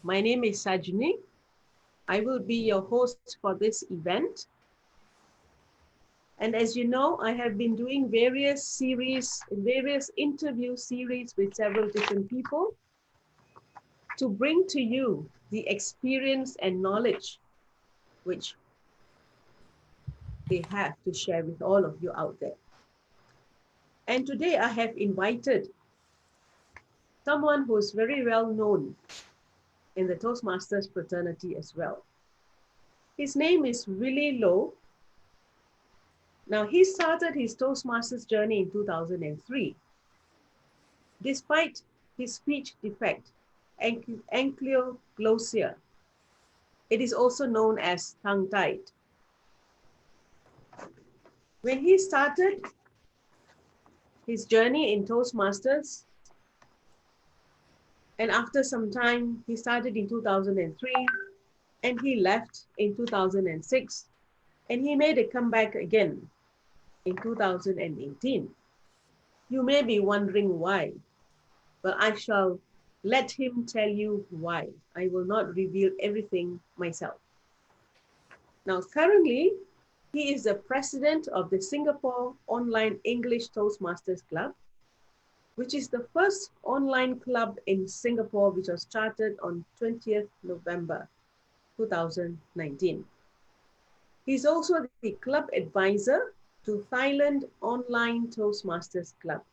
My name is Sajini. I will be your host for this event. And as you know, I have been doing various interview series with several different people to bring to you the experience and knowledge which they have to share with all of you out there. And today I have invited someone who is very well known in the Toastmasters fraternity as well. His name is Willie Low. Now, he started his Toastmasters journey in 2003. Despite his speech defect, ankyloglossia, it is also known as tongue-tied. When he started his journey in Toastmasters, and after some time, he started in 2003, and he left in 2006, and he made a comeback again in 2018. You may be wondering why, but I shall let him tell you why. I will not reveal everything myself. Now, currently, he is the president of the Singapore Online English Toastmasters Club, which is the first online club in Singapore, which was started on 20th November 2019. He's also the club advisor to Thailand Online Toastmasters Club.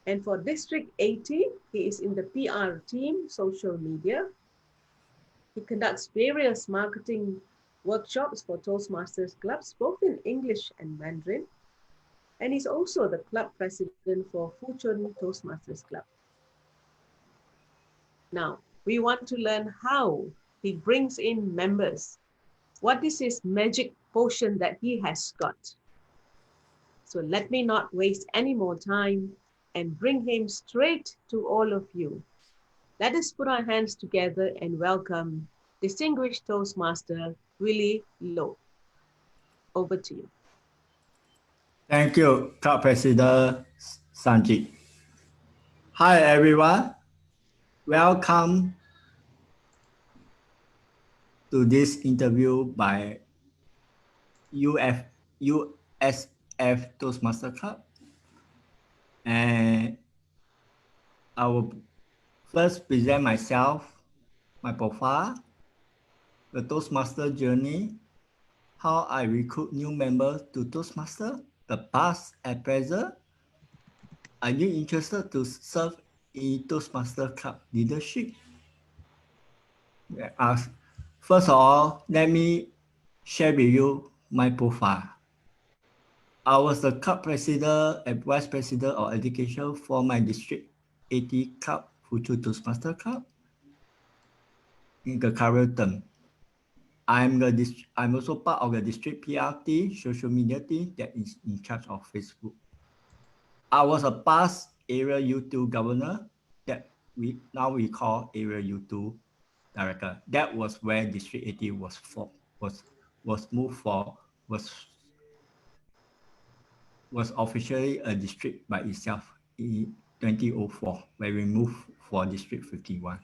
And for District 80, he is in the PR team, social media. He conducts various marketing workshops for Toastmasters clubs, both in English and Mandarin. And he's also the club president for Fuchun Toastmasters Club. Now, we want to learn how he brings in members. What is his magic potion that he has got? So let me not waste any more time and bring him straight to all of you. Let us put our hands together and welcome distinguished Toastmaster Willie Low. Over to you. Thank you, Club President Sanjit. Hi, everyone. Welcome to this interview by USF Toastmaster Club. And I will first present myself, my profile, the Toastmaster journey, how I recruit new members to Toastmaster, the past and present. Are you interested to serve in Toastmaster Club leadership? First of all, let me share with you my profile. I was the club president and vice president of education for my District 80 Club, Fuchun Toastmaster Club, in the current term. I'm also part of the district PR team, social media team that is in charge of Facebook. I was a past area U2 governor that we call area U2 director. That was where District 80 was officially a district by itself in 2004 when we moved for District 51.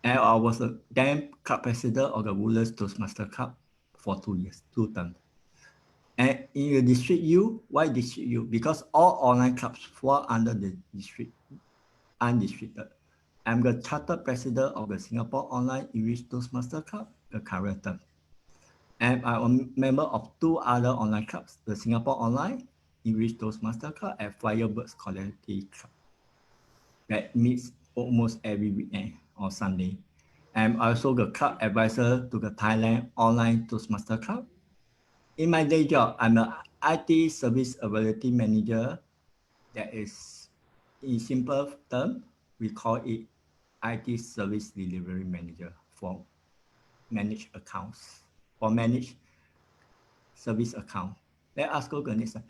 And I was the then club president of the Woodlands Toastmaster Club for 2 years, 2 terms. And in the District U, why District U? Because all online clubs fall under the district, undistricted. I'm the chartered president of the Singapore Online English Toastmaster Club, the current term. And I'm a member of 2 other online clubs, the Singapore Online English Toastmaster Club and Firebirds Quality Club that meets almost every weekend or Sunday. I'm also the club advisor to the Thailand Online Toastmaster Club. In my day job, I'm an IT Service Availability Manager. That is, in simple terms, we call it IT Service Delivery Manager for managed accounts, for managed service account. Let us go to the next slide.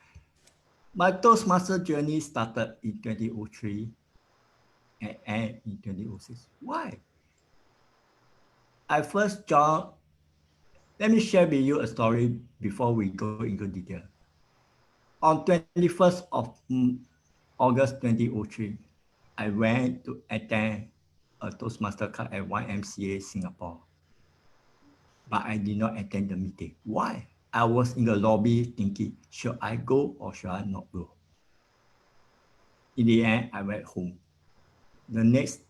My Toastmaster journey started in 2003 and ended in 2006. Why? I first joined. Let me share with you a story before we go into detail. On 21st of August 2003, I went to attend a Toastmaster Club at YMCA Singapore. But I did not attend the meeting. Why? I was in the lobby thinking, should I go or should I not go? In the end, I went home. The next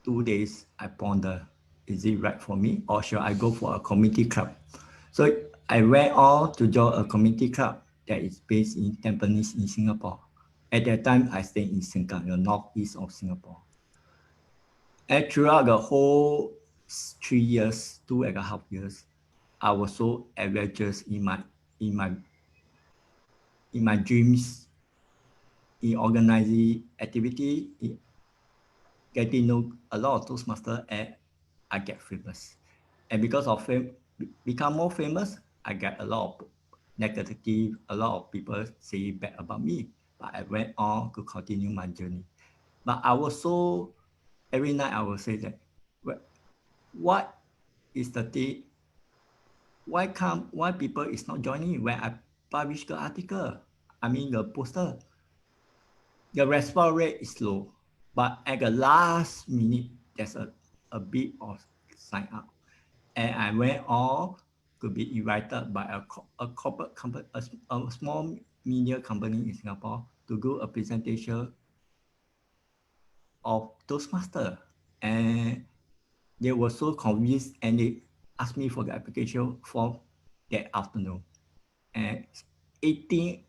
2 days, I ponder, is it right for me or should I go for a community club? So I went on to join a community club that is based in Tampines in Singapore. At that time, I stayed in Sengkang, the northeast of Singapore. And throughout the whole 3 years, 2.5 years, I was so adventurous in my dreams, in organizing activity, in getting to know a lot of Toastmasters, and I get famous. And because of become more famous, I get a lot of negative, a lot of people say bad about me. But I went on to continue my journey. But I was so, every night I will say that, what is the thing? Why people is not joining when I publish the article? I mean the poster. The response rate is low, but at the last minute, there's a bit of sign up. And I went on to be invited by a corporate company, a small media company in Singapore to do a presentation of Toastmasters. And they were so convinced and they asked me for the application form that afternoon. And 18,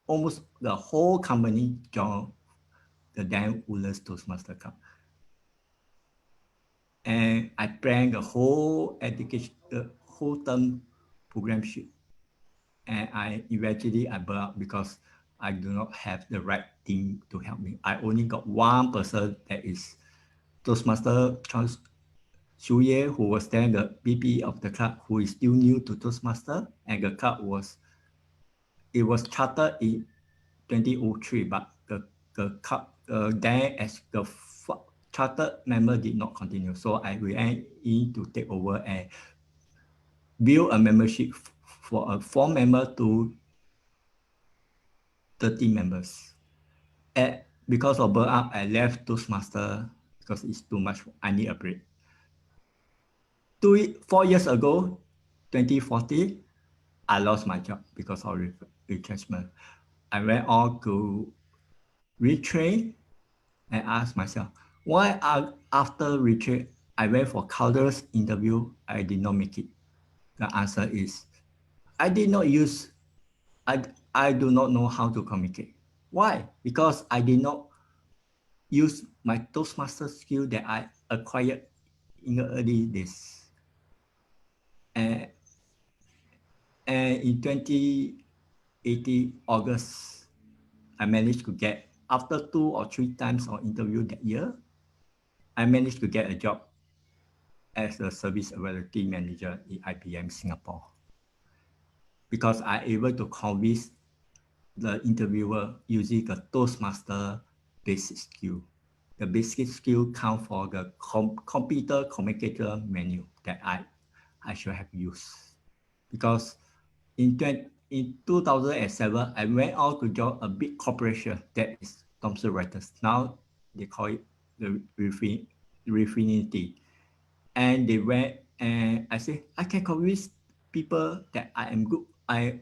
almost the whole company joined the Dan Woodlands Toastmaster Club. And I planned the whole education, the whole term program sheet. And I burned out because I do not have the right team to help me. I only got one person that is Toastmaster Charles Xu Ye, who was then the BP of the club, who is still new to Toastmaster. And the club was chartered in 2003, but the club then as the chartered member did not continue. So I went in to take over and build a membership for a 4 member to 30 members. And because of burnout, I left Toastmaster because it's too much. I need a break. 4 years ago, 2014, I lost my job because of retrenchment. I went on to retrain and asked myself, why after retrain, I went for countless interview, I did not make it. The answer is, I do not know how to communicate. Why? Because I did not use my Toastmaster skill that I acquired in the early days. And in 2018, August, I managed to get, after 2 or 3 times of interview that year, I managed to get a job as a service availability manager in IBM Singapore. Because I able to convince the interviewer using the Toastmaster basic skill. The basic skill count for the computer communicator menu that I should have used. Because in 2007, I went out to join a big corporation that is Thomson Reuters. Now they call it the Refinity. And they went and I said, I can convince people that I am good, I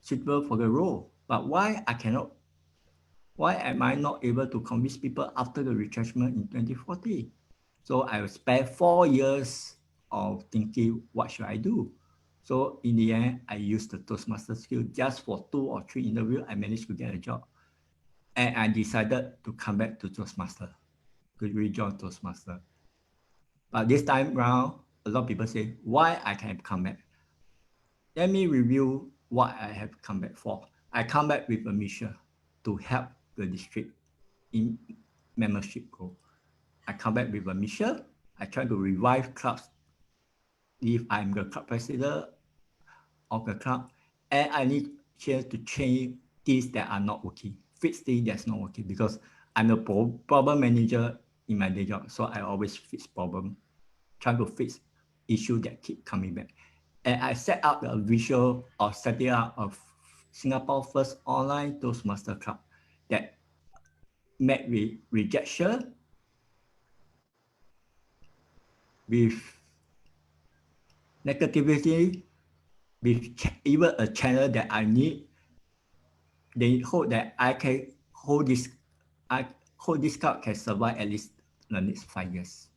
suitable for the role. But why am I not able to convince people after the retrenchment in 2014? So I spent 4 years of thinking, what should I do? So in the end, I used the Toastmaster skill just for 2 or 3 interviews. I managed to get a job. And I decided to come back to Toastmaster, to rejoin Toastmaster. But this time around, a lot of people say, why I can come back? Let me review what I have come back for. I come back with a mission to help the district in membership goal. I come back with a mission. I try to revive clubs if I'm the club president of the club, and I need here to change things that are not working, fix things that's not working, because I'm a problem manager in my day job, so I always fix problem, trying to fix issues that keep coming back. And I set up a visual of setting up a Singapore first online Toastmaster club that met with rejection with negativity, with even a channel that I need, they hope that I can hold this cup can survive at least the next 5 years.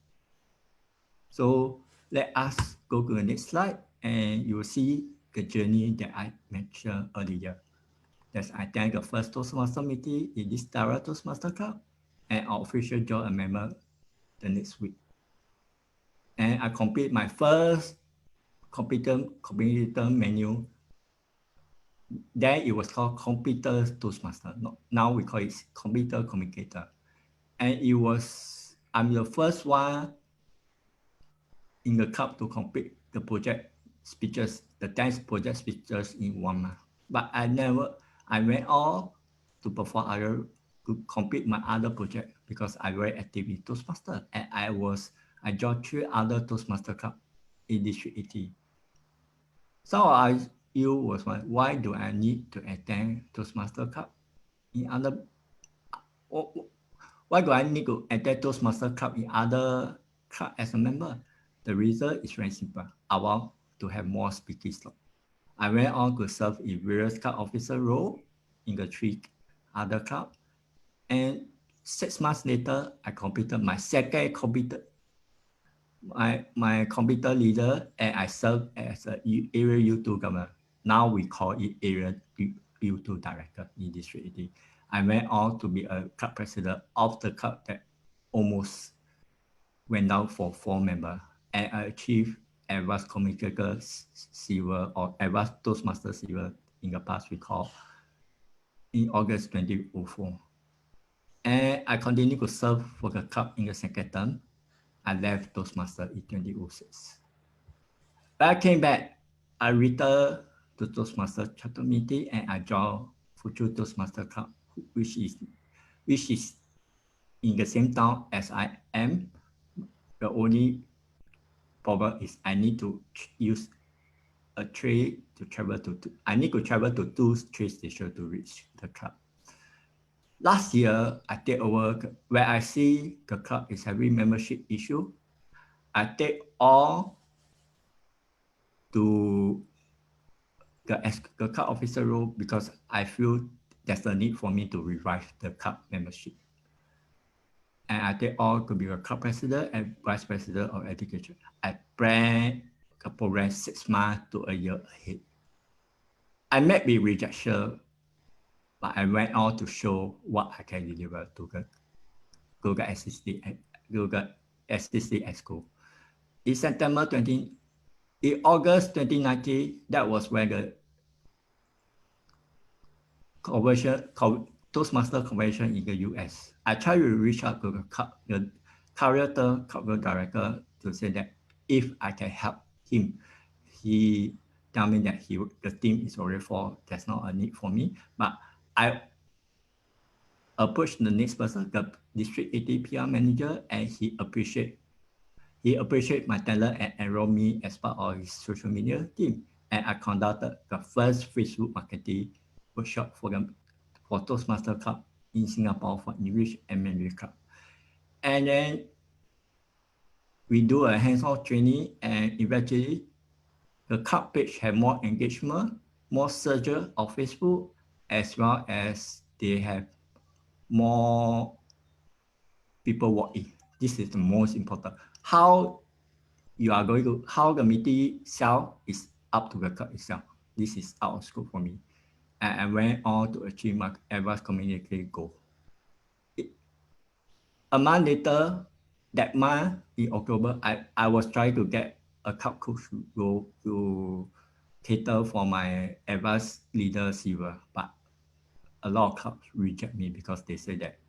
So let us go to the next slide and you will see the journey that I mentioned earlier. That's I attend the first Toastmaster meeting in this Tara Toastmaster Cup and our official join a member the next week. And I complete my first competitor menu. Then it was called Computer Toastmaster. Now we call it Computer Communicator. And I'm the first one in the cup to complete the project speeches, the 10 project speeches in 1 month. But I went on to to complete my other project because I very active in Toastmaster. And I joined 3 other Toastmaster Cup in District 80. So you was like, why do I need to attend Toastmaster Cup in other? Why do I need to attend Toastmaster Cup in other club as a member? The reason is very simple. I want to have more speaking slots. I went on to serve in various club officer role in the 3 other clubs. And 6 months later, I completed my second computer, my computer leader, and I served as an area U2 governor. Now we call it area U2 director in District 80. I went on to be a club president of the club that almost went down for 4 members, and I achieved advanced communicator silver or advanced Toastmaster silver in the past we call in August 2004. And I continued to serve for the club in the second term. I left Toastmaster in 2006. When I came back, I returned to Toastmaster chapter meeting and I joined Future Toastmaster Club, which is in the same town as I am. The only problem is I need to use a train to travel to. I need to travel to 2 train stations to reach the club. Last year, I take over where I see the club is having membership issue. I take all to the club officer role because I feel there's a need for me to revive the club membership. And I take all to be a club president and vice president of education. I plan the program 6 months to a year ahead. I may be rejection, but I went on to show what I can deliver to the Google SCC at school. In August 2019, that was when the Toastmaster convention in the US. I tried to reach out to the career director to say that if I can help him. He tell me that the team is already full. There's not a need for me. But I approached the next person, the District 80 PR manager, and he appreciate my talent and enrolled me as part of his social media team. And I conducted the first Facebook marketing workshop for Toastmaster Club in Singapore for English and Mandarin Club. And then we do a hands-on training, and eventually the club page have more engagement, more searches on Facebook, as well as they have more people walking. This is the most important. How the meeting sell is up to the club itself. This is out of scope for me. And I went on to achieve my advanced communication goal. A month later, that month in October, I was trying to get a club coach role to cater for my advanced leader silver, but a lot of clubs reject me because they say that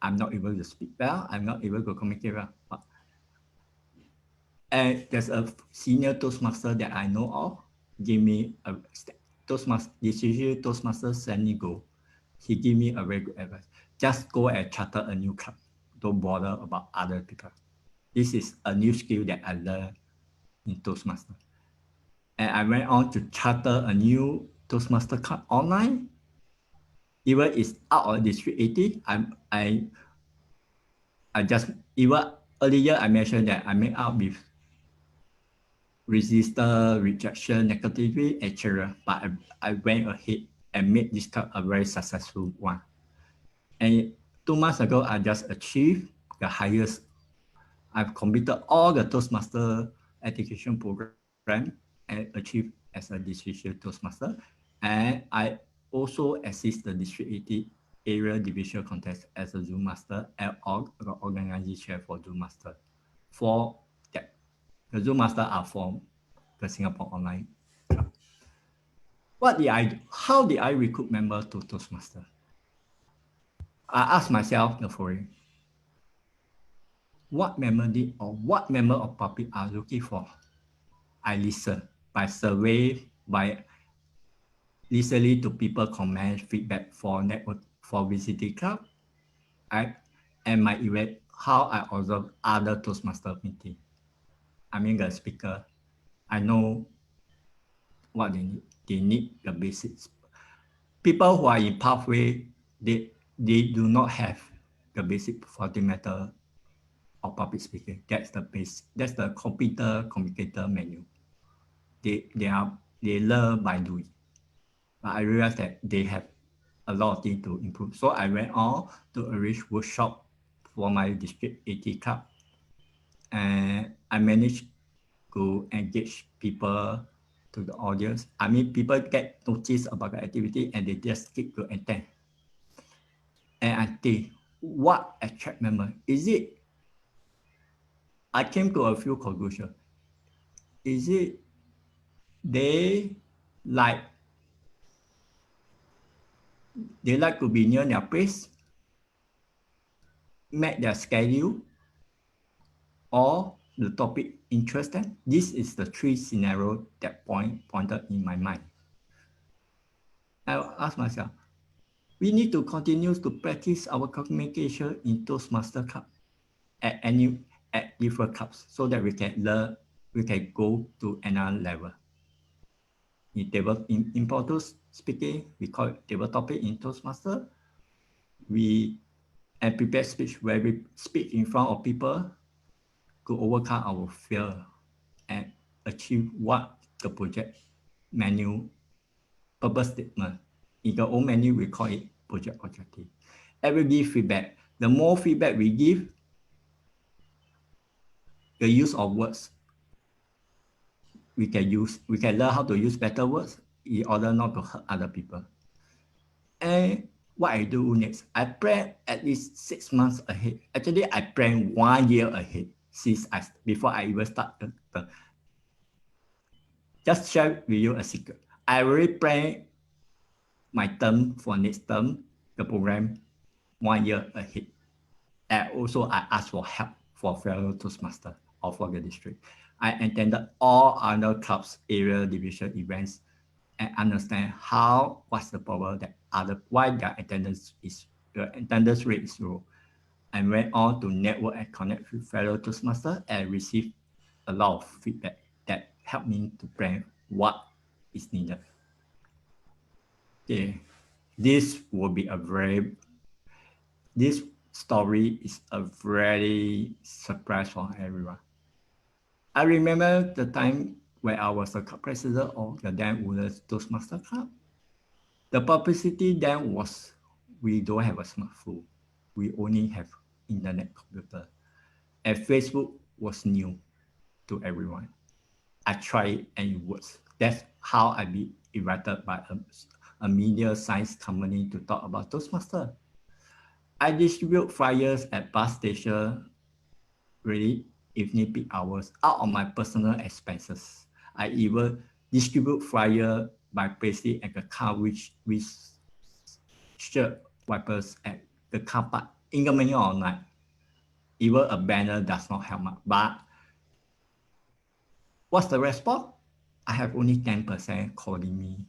I'm not able to speak well, I'm not able to communicate well. And there's a senior Toastmaster that I know of, give me a Toastmaster send me go. He gave me a very good advice. Just go and charter a new club. Don't bother about other people. This is a new skill that I learned in Toastmaster. And I went on to charter a new Toastmaster club online. Even it's out of District 80, I just even earlier I mentioned that I made out with resistor, rejection, negativity, etc. But I went ahead and made this cup a very successful one. And 2 months ago, I just achieved the highest. I've completed all the Toastmaster education program and achieved as a district Toastmaster. And I also assist the District 80 area division contest as a Zoom Master and the organizing chair for Zoom Master. For that, the Zoom Master are from the Singapore Online Club. What did I do? How did I recruit members to Toastmaster? I asked myself the following. What member did or what member of public are looking for? I listen by survey, by listening to people comment, feedback for network for visiting club. And my event, how I observe other Toastmaster meeting. I mean the speaker. I know what they need. They need the basics. People who are in pathway, they do not have the basic fundamental of public speaking. That's the base. That's the communicator menu. They learn by doing. But I realized that they have a lot of things to improve. So I went on to arrange workshop for my district 80 club. And I managed to engage people to the audience. I mean, people get notice about the activity and they just keep to attend. And I think, what attract members? Is it, I came to a few conclusions. Is it they like to be near their place, make their schedule, or the topic interests them? This is the three scenarios that pointed in my mind. I asked myself, we need to continue to practice our communication in Toastmaster Club at different clubs so that we can learn, we can go to another level. In Porto speaking, we call it table topic in Toastmaster. And prepare speech where we speak in front of people to overcome our fear and achieve what the project menu purpose statement. In the old menu, we call it project objective. And we give feedback. The more feedback we give, the use of words we can learn how to use better words in order not to hurt other people. And what I do next, I plan at least 6 months ahead. Actually, I plan 1 year ahead before I even start just share with you a secret. I already plan my term for next term, the program 1 year ahead. And also I asked for help for fellow Toastmaster or for the district. I attended all other clubs, area division events, and understand what's the problem why their attendance rate is low. I went on to network and connect with fellow Toastmasters and received a lot of feedback that helped me to plan what is needed. Okay, this story is a very surprise for everyone. I remember the time when I was the club president of the then Woodlands Toastmaster Club. The publicity then was, we don't have a smartphone. We only have internet computer. And Facebook was new to everyone. I tried it and it works. That's how I be invited by a media science company to talk about Toastmaster. I distribute flyers at bus station, really evening peak hours, out of my personal expenses. I even distribute flyer by placing at the car with shirt wipers at the car park in the middle of the night. Even a banner does not help much. But what's the response? I have only 10% calling me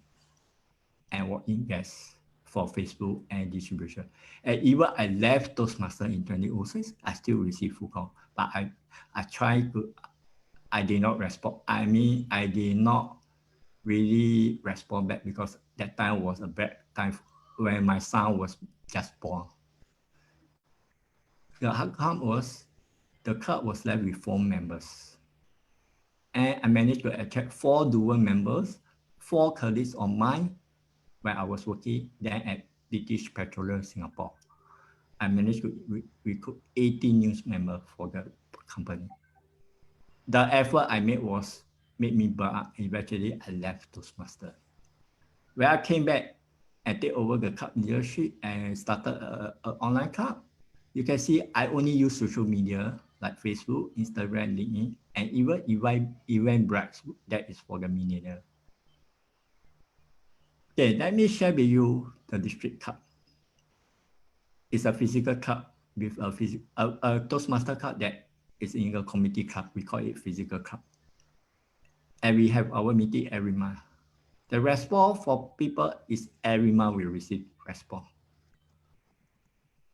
and walking guests for Facebook and distribution. And even I left Toastmasters in 2006, I still receive full call. But I did not respond. I mean, I did not really respond back because that time was a bad time when my son was just born. The outcome was the club was left with 4 members. And I managed to attract 4 dual members, 4 colleagues of mine when I was working then at British Petroleum Singapore. I managed to recruit 18 new members for the company. The effort I made made me burn out. Eventually, I left Toastmasters. When I came back and take over the club leadership and started an online club, you can see I only use social media like Facebook, Instagram, LinkedIn, and even Eventbrite that is for the millionaire. Okay, let me share with you the district club. It's a physical club with a Toastmaster club that is in a community club. We call it physical club. And we have our meeting every month. The response for people is every month we receive response.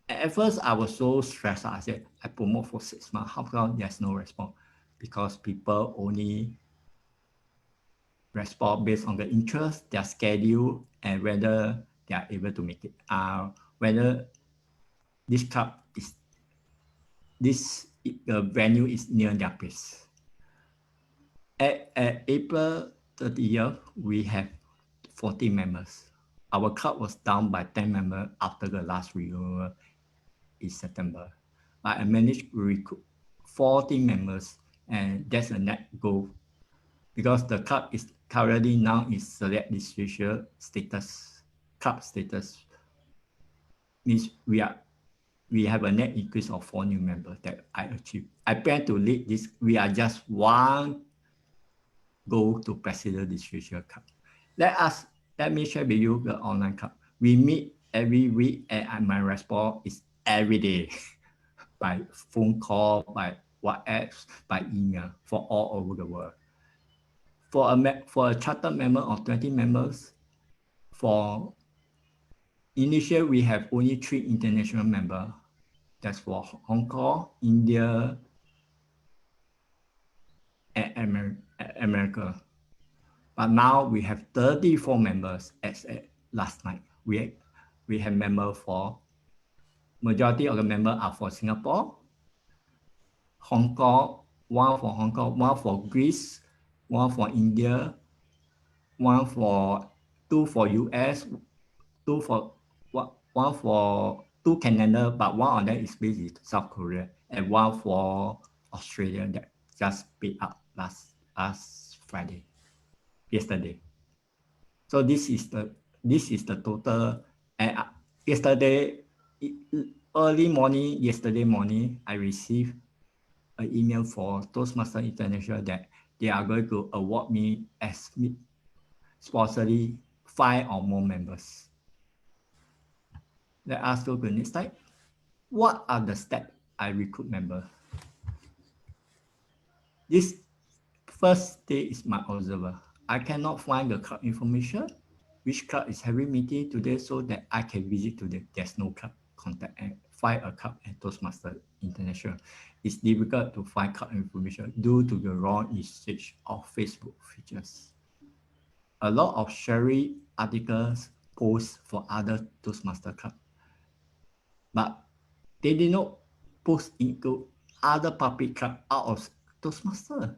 At first, I was so stressed. I said, I promote for 6 months. How come there's no response? Because people only respond based on the interest, their schedule, and whether they are able to make it. Whether this club is the venue is near their place. At April 30th, we have 40 members. Our club was down by 10 members after the last renewal in September. But I managed to recruit 40 members, and that's a net goal because the club is currently now in select distribution status, club status. Means we have a net increase of 4 new members that I achieved. I plan to lead this. We are just one go to President Distribution Club. Let me share with you the online club. We meet every week and my response is every day by phone call, by WhatsApp, by email for all over the world. For a charter member of 20 members, for initial we have only 3 international members. That's for Hong Kong, India, and America. But now we have 34 members as at last night. We have members for, majority of the members are for Singapore, Hong Kong, 1 for Hong Kong, 1 for Greece, 1 for India, 2 for US, 2 Canada, but 1 of them is based in South Korea, and 1 for Australia that just paid up last Friday, yesterday. So this is the total. And yesterday morning, I received an email for Toastmasters International that they are going to award me as sponsoring 5 or more members. Let us go to the next slide. What are the steps I recruit members? This first day is my observer. I cannot find the club information, which club is having meeting today, so that I can visit today. There's no club contact and find a club at Toastmasters International. It's difficult to find club information due to the wrong usage of Facebook features. A lot of sharing articles post for other Toastmasters club, but they did not post into other public club out of Toastmasters.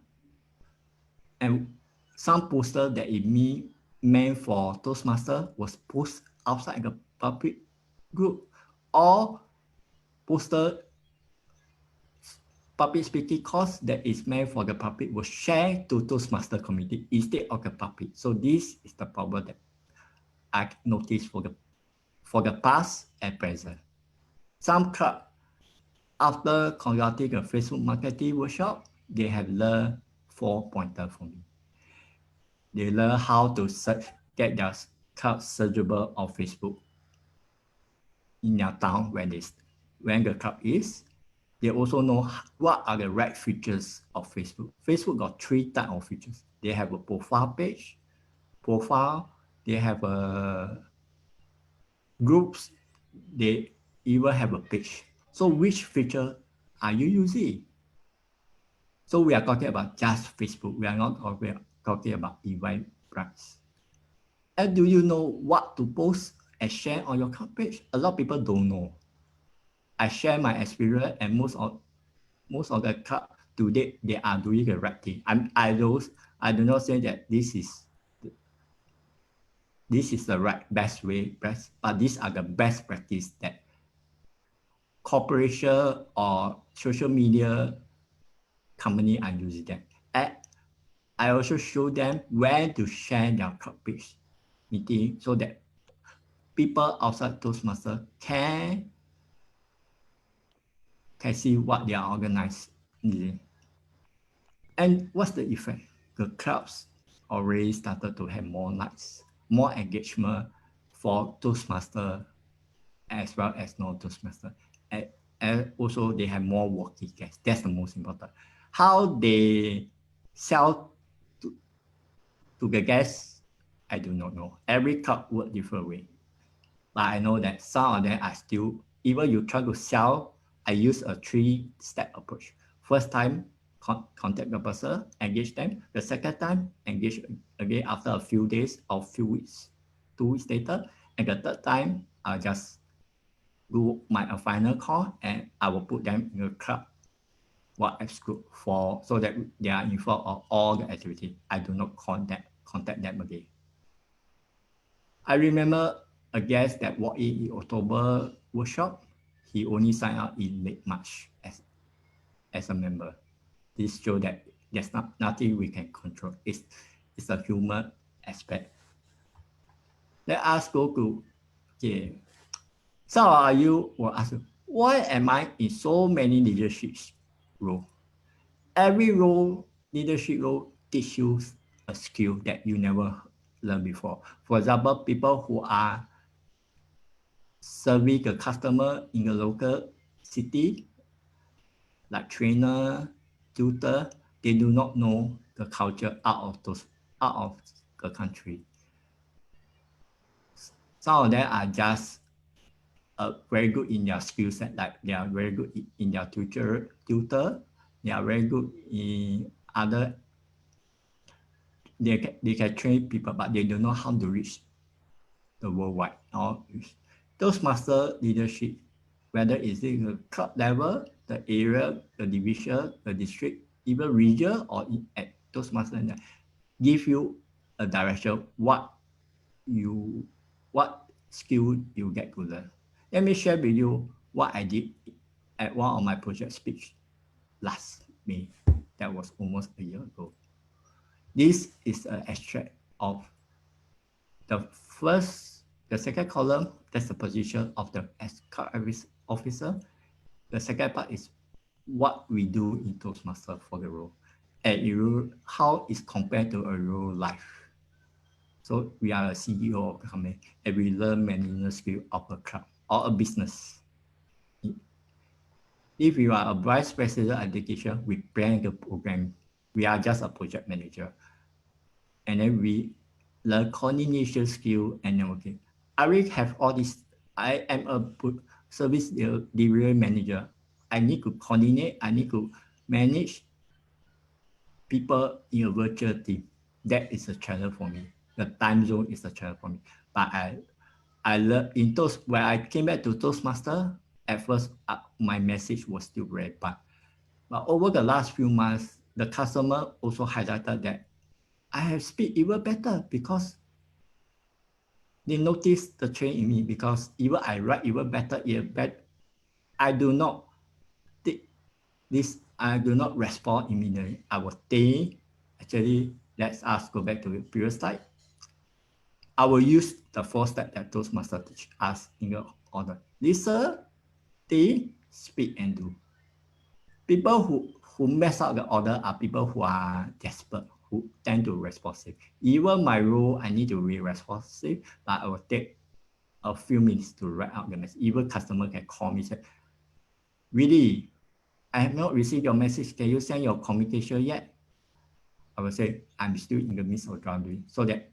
And some poster that it meant for Toastmasters was posted outside the public group, or poster public speaking course that is meant for the public was shared to Toastmasters community instead of the public. So this is the problem that I noticed for the past and present. Some club, after conducting a Facebook marketing workshop, they have learned 4 pointers from me. They learn how to get their club searchable on Facebook in their town when the club is. They also know what are the right features of Facebook. Facebook got 3 types of features. They have a profile page, they have a groups, they even have a page. So which feature are you using? So we are talking about just Facebook. We are not talking about Eventbrite. And do you know what to post and share on your club page? A lot of people don't know. I share my experience, and most of most of the club today, they are doing the right thing. I do not say that this is the right best way, but these are the best practice that corporation or social media company are using them. And I also show them where to share their club page meeting so that people outside Toastmasters can see what they are organized. And what's the effect? The clubs already started to have more nights, more engagement for Toastmasters as well as non-Toastmasters. And also they have more walking guests. That's the most important. How they sell to the guests, I do not know. Every club work different way. But I know that some of them are still, even you try to sell, I use a 3-step approach. First time, contact the person, engage them. The second time, engage again after a few days or few weeks, 2 weeks later. And the third time, I'll just do my final call and I will put them in a club WhatsApp group so that they are informed of all the activity. I do not contact them again. I remember a guest that walked in October workshop. He only signed up in late March as a member. This shows that there's nothing we can control. It's a human aspect. Let us go to, okay. Some of you will ask, why am I in so many leadership roles? Every role, leadership role, teach you a skill that you never learned before. For example, people who are serving the customer in a local city, like trainer, tutor, they do not know the culture out of the country. Some of them are just very good in their skill set, like they are very good in their tutor, they are very good in other, they can train people, but they don't know how to reach the worldwide. Or Toastmaster leadership, whether it's in the club level, the area, the division, the district, even region, or at Toastmaster, give you a direction what skill you get to learn. Let me share with you what I did at one of my project speech last May. That was almost a year ago. This is an extract of the second column. That's the position of the club officer. The second part is what we do in Toastmaster for the role. And how it's compared to a real life. So we are a CEO of the company and we learn many skills of a club or a business. If you are a vice president education, we plan the program. We are just a project manager. And then we learn coordination skill and networking. I will have all this. I am a service delivery manager. I need to coordinate. I need to manage people in a virtual team. That is a challenge for me. The time zone is a challenge for me. But I learned in when I came back to Toastmaster, at first my message was still very bad. But over the last few months, the customer also highlighted that I have speed even better because they noticed the change in me because even I write even better, I do not respond immediately. I will think, actually, let's go back to the previous slide. I will use the 4 steps that Toastmasters teach us in the order. Listen, think, speak, and do. People who mess up the order are people who are desperate, who tend to responsive. Even my role, I need to be responsive, but I will take a few minutes to write out the message. Even customer can call me and say, Willie, I have not received your message. Can you send your communication yet? I will say, I'm still in the midst of drafting, so that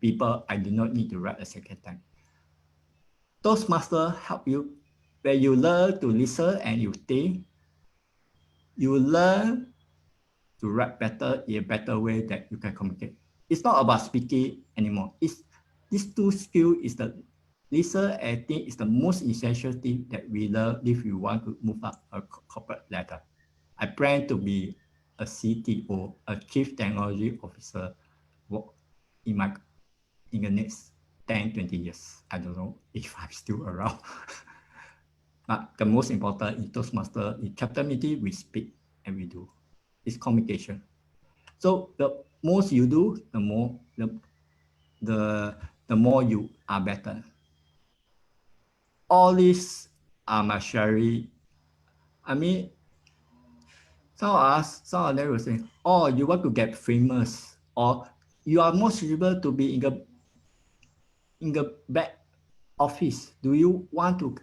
I do not need to write a second time. Toastmasters help you when you learn to listen and you think, you learn to write better in a better way that you can communicate. It's not about speaking anymore. These 2 skills is the listen and think is the most essential thing that we learn if you want to move up a corporate ladder. I plan to be a CTO, a Chief Technology Officer, in the next 10, 20 years. I don't know if I'm still around. But the most important in Toastmaster, in chapter meeting, we speak and we do. It's communication. So the most you do, the more you are better. All these are my sharing. I mean, some of them will say, oh, you want to get famous, or you are more suitable to be in the back office. Do you want to?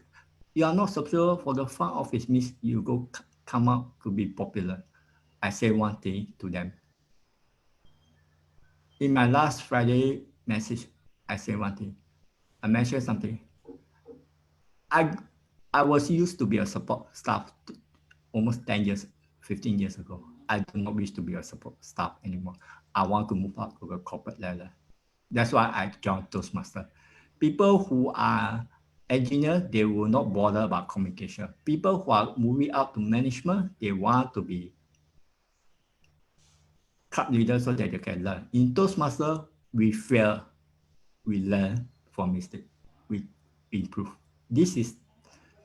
You are not suitable for the front office, means you go come out to be popular. I say one thing to them. In my last Friday message, I say one thing. I mentioned something. I was used to be a support staff almost 10 years, 15 years ago. I do not wish to be a support staff anymore. I want to move up to the corporate ladder. That's why I joined Toastmasters. People who are engineers, they will not bother about communication. People who are moving up to management, they want to be club leaders so that they can learn. In Toastmasters, we fail, we learn from mistakes, we improve. This is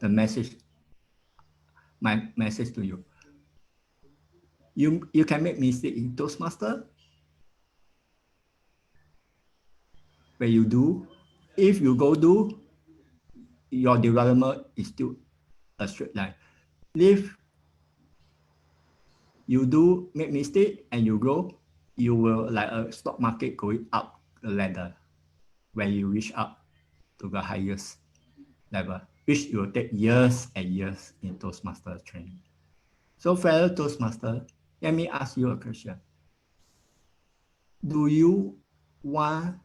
the message, my message to you. You can make mistakes in Toastmasters. When you do, if you go do, your development is still a straight line. If you do make mistake and you grow, you will like a stock market going up the ladder when you reach up to the highest level, which will take years and years in Toastmaster training. So fellow Toastmaster, let me ask you a question. Do you want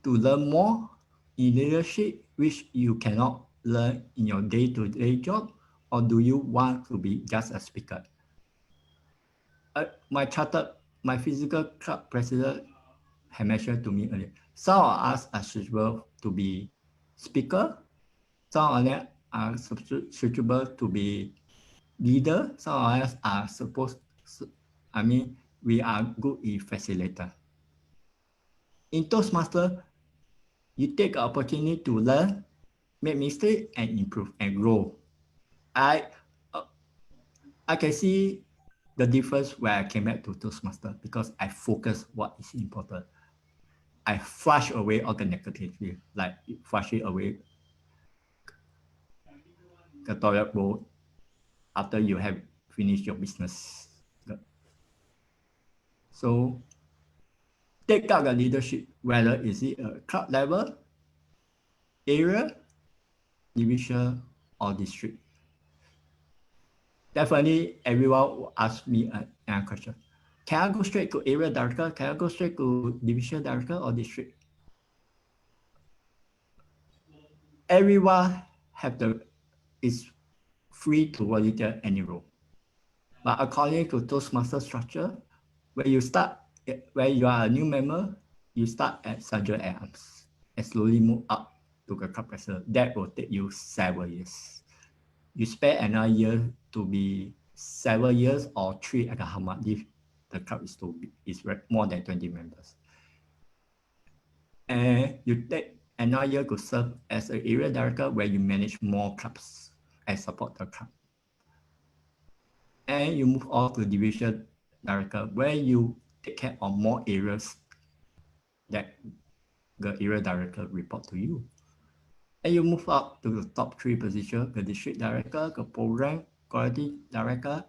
to learn more in leadership, which you cannot learn in your day-to-day job, or do you want to be just a speaker? My physical club president had mentioned to me earlier, some of us are suitable to be speaker, some of them are suitable to be leader, some of us are we are good in facilitator. In Toastmaster, you take an opportunity to learn, make mistakes, and improve and grow. I can see the difference when I came back to Toastmaster because I focus what is important. I flush away all the negativity, like flushing away the toilet bowl after you have finished your business. So take out the leadership, whether is it a club level, area, division, or district. Definitely everyone will ask me a question. Can I go straight to area director? Can I go straight to division director or district? Everyone is free to volunteer any role. But according to Toastmaster structure, when you are a new member, you start at Sergeant at Arms and slowly move up to the club president. That will take you 7 years. You spend another year to be 7 years or 3 at the Hamad if the club is too big, is more than 20 members. And you take another year to serve as an area director where you manage more clubs and support the club. And you move on to division director where you take care of more areas that the area director report to you. And you move up to the top 3 position, the district director, the program quality director,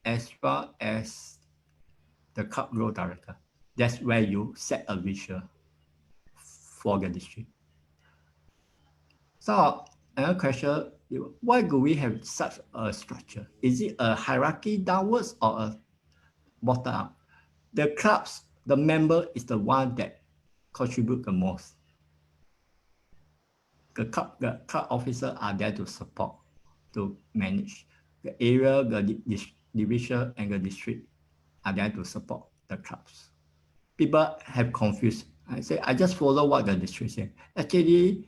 as well as the club role director. That's where you set a vision for the district. So another question, why do we have such a structure? Is it a hierarchy downwards or a bottom up? The clubs, the member is the one that contribute the most. The club officers are there to support, to manage. The area, the division, and the district are there to support the clubs. People have confused. I say, I just follow what the district says. Actually,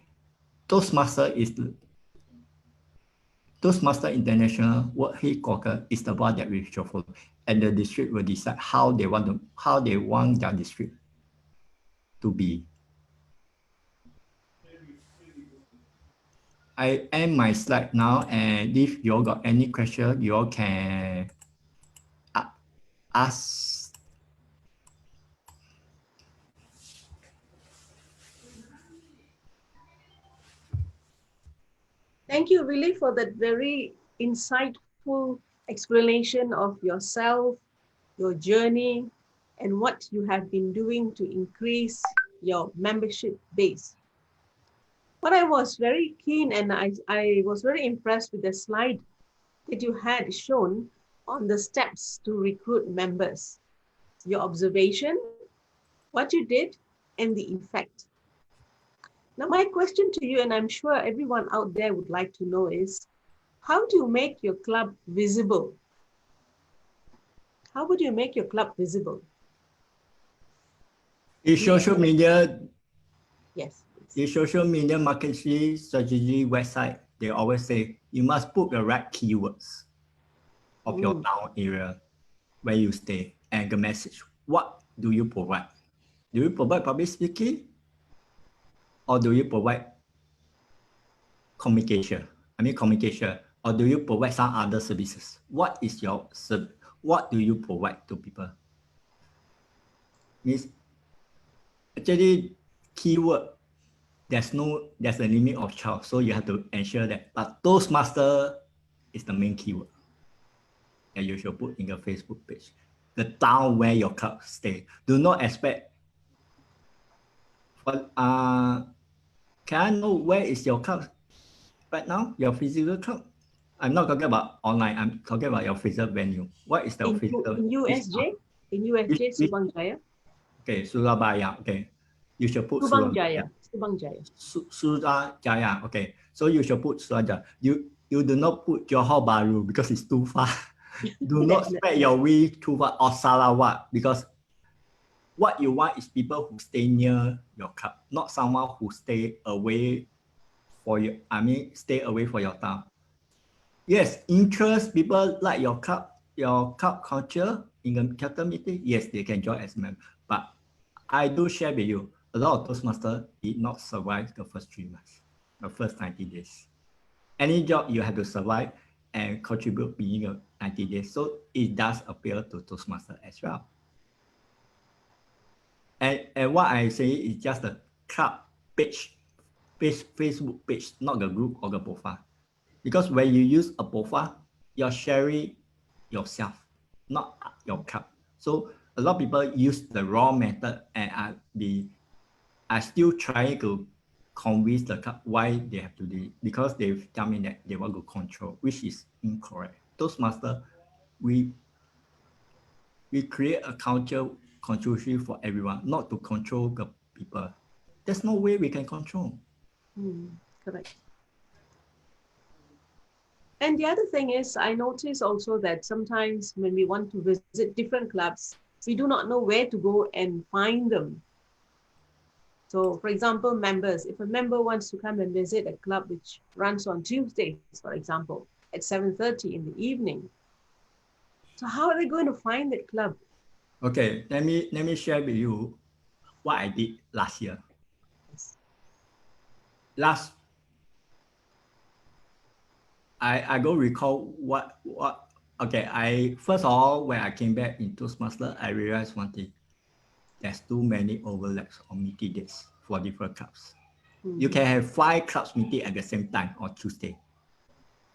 Toastmaster is Toastmaster International World Headquarters is the one that we shall follow, and the district will decide how they want their district to be. I end my slide now, and if you all got any question, you all can ask. Thank you, Willie, for that very insightful explanation of yourself, your journey, and what you have been doing to increase your membership base. But I was very keen and I was very impressed with the slide that you had shown on the steps to recruit members, your observation, what you did, and the effect. Now, my question to you, and I'm sure everyone out there would like to know, is how do you make your club visible? How would you make your club visible? In social media, yes. In social media marketing strategy website, they always say you must put the right keywords of your town area where you stay and the message. What do you provide? Do you provide public speaking? Or do you provide communication? Or do you provide some other services? What do you provide to people? Means actually keyword, there's a limit of choice, so you have to ensure that. But Toastmaster is the main keyword that you should put in the Facebook page. The town where your club stay. Do not expect. Can I know where is your club right now? Your physical club? I'm not talking about online. I'm talking about your physical venue. What is the physical? In USJ? In USJ, Subang Jaya. Okay, Surabaya. Okay, you should put Subang Jaya. Subang Jaya. Surabaya. Okay, so you should put Surabaya. You do not put Johor Bahru because it's too far. Do not spread your way too far, or Sarawak, because what you want is people who stay near your club, not someone who stay away for you. Stay away for your town. Yes, interest people like your club culture in the capital meeting. Yes, they can join as members. But I do share with you, a lot of Toastmasters did not survive the first 3 months, the first 90 days. Any job you have to survive and contribute being 90 days. So it does appeal to Toastmasters as well. And what I say is just the club page, Facebook page, not the group or the profile. Because when you use a profile, you're sharing yourself, not your club. So a lot of people use the wrong method, and are still trying to convince the club why they have to do it, because they tell me that they want to control, which is incorrect. Toastmasters, we create a culture contribution for everyone, not to control the people. There's no way we can control. Correct. And the other thing is, I notice also that sometimes when we want to visit different clubs, we do not know where to go and find them. So, for example, members, if a member wants to come and visit a club which runs on Tuesdays, for example, at 7:30 in the evening, so how are they going to find that club? Okay, let me share with you what I did last year. I don't recall what. Okay, first of all, when I came back in Toastmasters, I realized one thing. There's too many overlaps on meeting dates for different clubs. You can have 5 clubs meeting at the same time on Tuesday.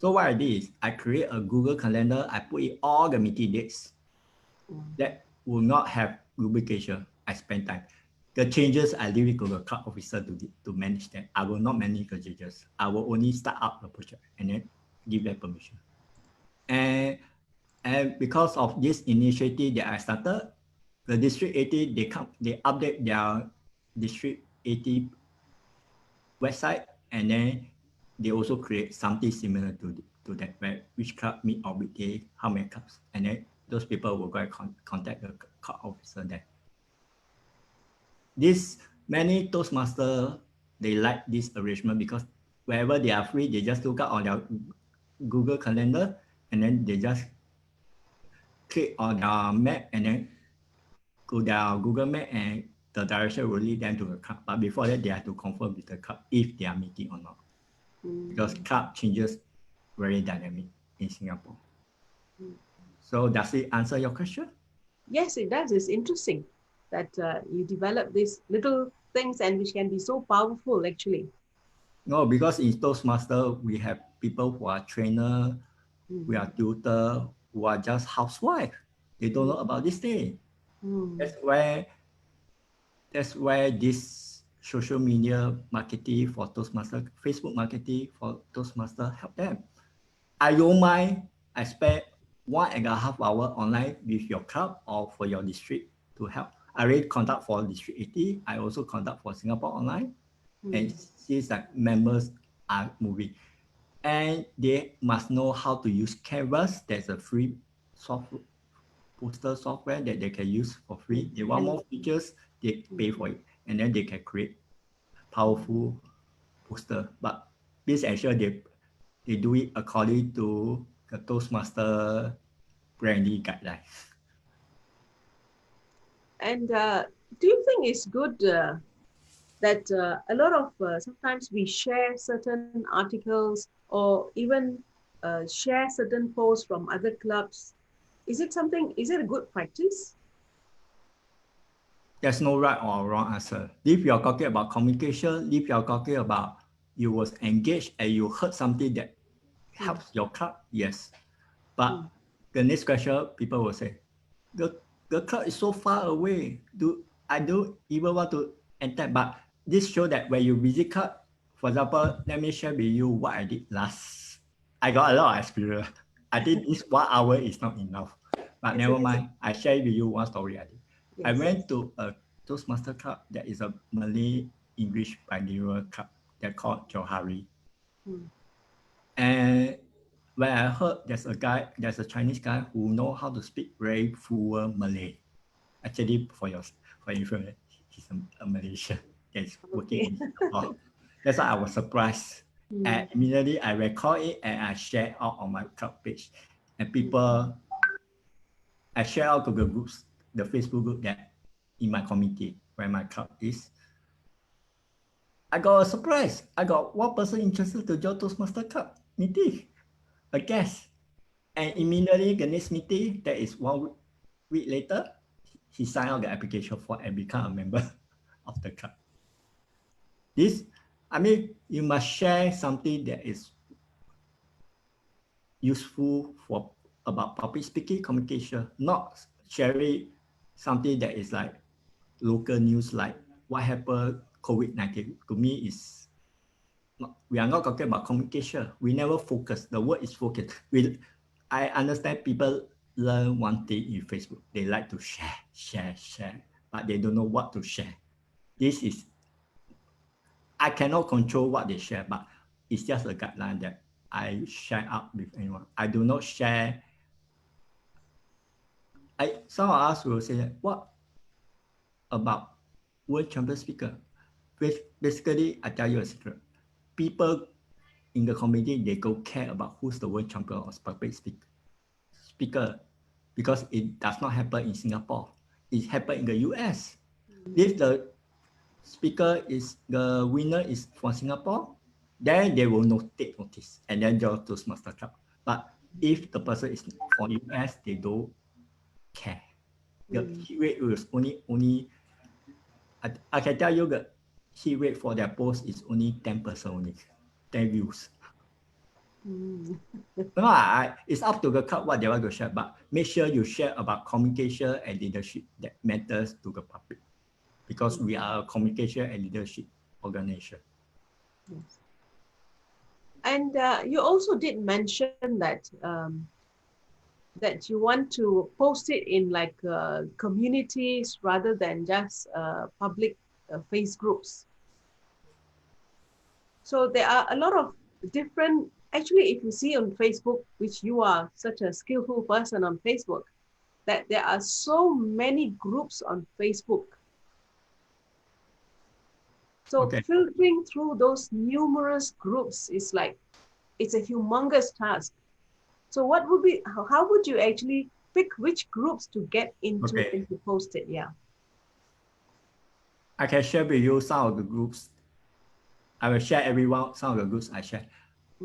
So what I did is I create a Google Calendar. I put in all the meeting dates that will not have duplication. I spend time. The changes I leave it to the club officer to manage them. I will not manage the changes. I will only start up the project and then give them permission. And because of this initiative that I started, the District 80, they update their District 80 website, and then they also create something similar to that, where which club meet on weekday, how many clubs, and then those people will go and contact the club officer there. Many Toastmasters, they like this arrangement because wherever they are free, they just look up on their Google Calendar, and then they just click on their map and then go their Google Map and the direction will lead them to the club. But before that, they have to confirm with the club if they are meeting or not. Because club changes very dynamic in Singapore. So does it answer your question? Yes, it does. It's interesting that you develop these little things and which can be so powerful actually. No, because in Toastmaster, we have people who are trainer, we are tutor, who are just housewife. They don't know about this thing. That's where this social media marketing for Toastmaster, Facebook marketing for Toastmaster help them. I don't mind. I spend 1.5 hours online with your club or for your district to help. I already conduct for District 80. I also conduct for Singapore Online. And since that members are moving. And they must know how to use Canvas. There's a free software, poster software that they can use for free. They want more features, they pay for it. And then they can create powerful poster. But please ensure they do it according to the Toastmaster branding guidelines. And do you think it's good that a lot of sometimes we share certain articles or even share certain posts from other clubs? Is it a good practice? There's no right or wrong answer. If you're talking about communication, if you're talking about you was engaged and you heard something that helps your club, yes. But the next question, people will say, the club is so far away. I don't even want to enter. But this shows that when you visit club, for example, let me share with you what I did last. I got a lot of experience. I think this 1 hour is not enough. But never mind. I share with you one story I did. Yes. I went to a Toastmaster club that is a Malay English bilingual club. They're called Johari. And when I heard there's a Chinese guy who know how to speak very fluent Malay. Actually, for information, he's a Malaysian that's working in Singapore. That's why I was surprised. And immediately I record it and I share out on my club page. And I share out to the groups, the Facebook group that in my community where my club is. I got a surprise. I got one person interested to join Toastmaster Club meeting, a guest. And immediately the next meeting, that is 1 week later, he signed out the application form and become a member of the club. You must share something that is useful about public speaking communication, not sharing something that is like local news, like what happened COVID-19. To me, we are not talking about communication. We never focus. The word is focus. I understand people learn one thing in Facebook. They like to share, but they don't know what to share. I cannot control what they share, but it's just a guideline that I share out with anyone. I do not share. Some of us will say, what about world champion speaker? Basically, I tell you a secret. People in the community, they go care about who's the world champion or public speaker because it does not happen in Singapore. It happens in the US. If the the winner is from Singapore, then they will take notice and then join Toastmaster Club. But if the person is from US, they don't care. The hit rate was only I can tell you the hit rate for their post is only 10% only, 10 views. No, it's up to the club what they want to share, but make sure you share about communication and leadership that matters to the public, because we are a communication and leadership organization. Yes. And you also did mention that that you want to post it in like communities rather than just public face groups. So there are a lot of different, actually, if you see on Facebook, which you are such a skillful person on Facebook, that there are so many groups on Facebook. So filtering through those numerous groups is like it's a humongous task. So what would be, how would you actually pick which groups to get into Okay. and to post it? Yeah. I can share with you some of the groups. I will share everyone some of the groups I share.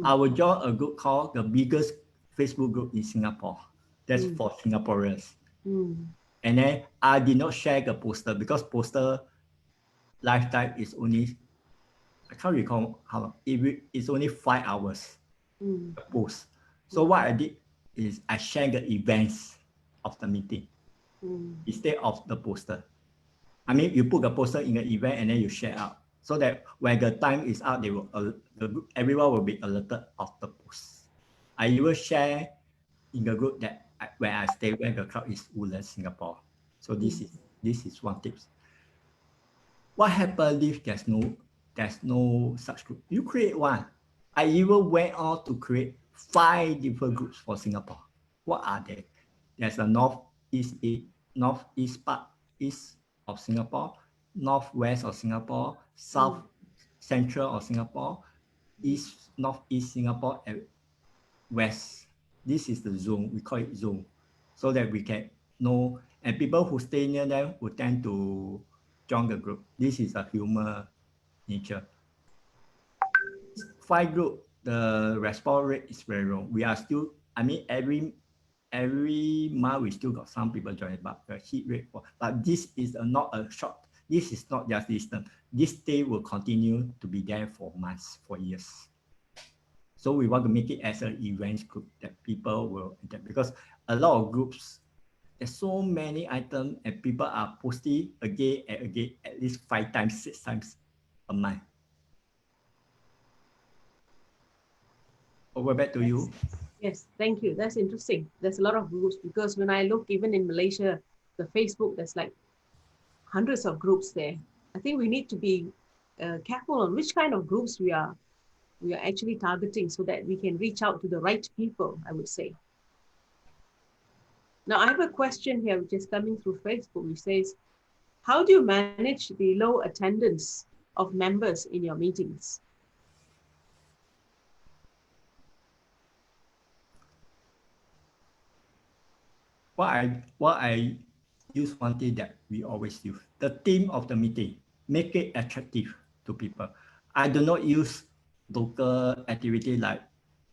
I will join a group called the biggest Facebook group in Singapore. That's for Singaporeans. And then I did not share the poster because poster lifetime is only, I can't recall how long. It's only 5 hours a post. So what I did is I shared the events of the meeting instead of the poster. I mean, you put the poster in the event and then you share out so that when the time is out, they will everyone will be alerted of the post. I even share in the group that where I stay, where the crowd is Woodlands, Singapore. So this is one tips. What happens if there's no such group? You create one. I even went on to create 5 different groups for Singapore. What are they? There's a northeast part east of Singapore, northwest of Singapore, south central of Singapore, northeast Singapore, and west. This is the zone. We call it zone, so that we can know. And people who stay near them will tend to join the group. This is a human nature. 5 group, the response rate is very low. We are still, I mean, every month we still got some people join, but the hit rate but this is not a short. This is not just this term. This day will continue to be there for months, for years. So we want to make it as an event group that people will attend, because a lot of groups, there's so many items and people are posting again and again, at least 5 times, 6 times a month. Over back to you. Yes, thank you. That's interesting. There's a lot of groups because when I look even in Malaysia, the Facebook, there's like hundreds of groups there. I think we need to be careful on which kind of groups we are actually targeting so that we can reach out to the right people, I would say. Now, I have a question here which is coming through Facebook, which says, how do you manage the low attendance of members in your meetings? What I use one thing that we always use, the theme of the meeting, make it attractive to people. I do not use local activity like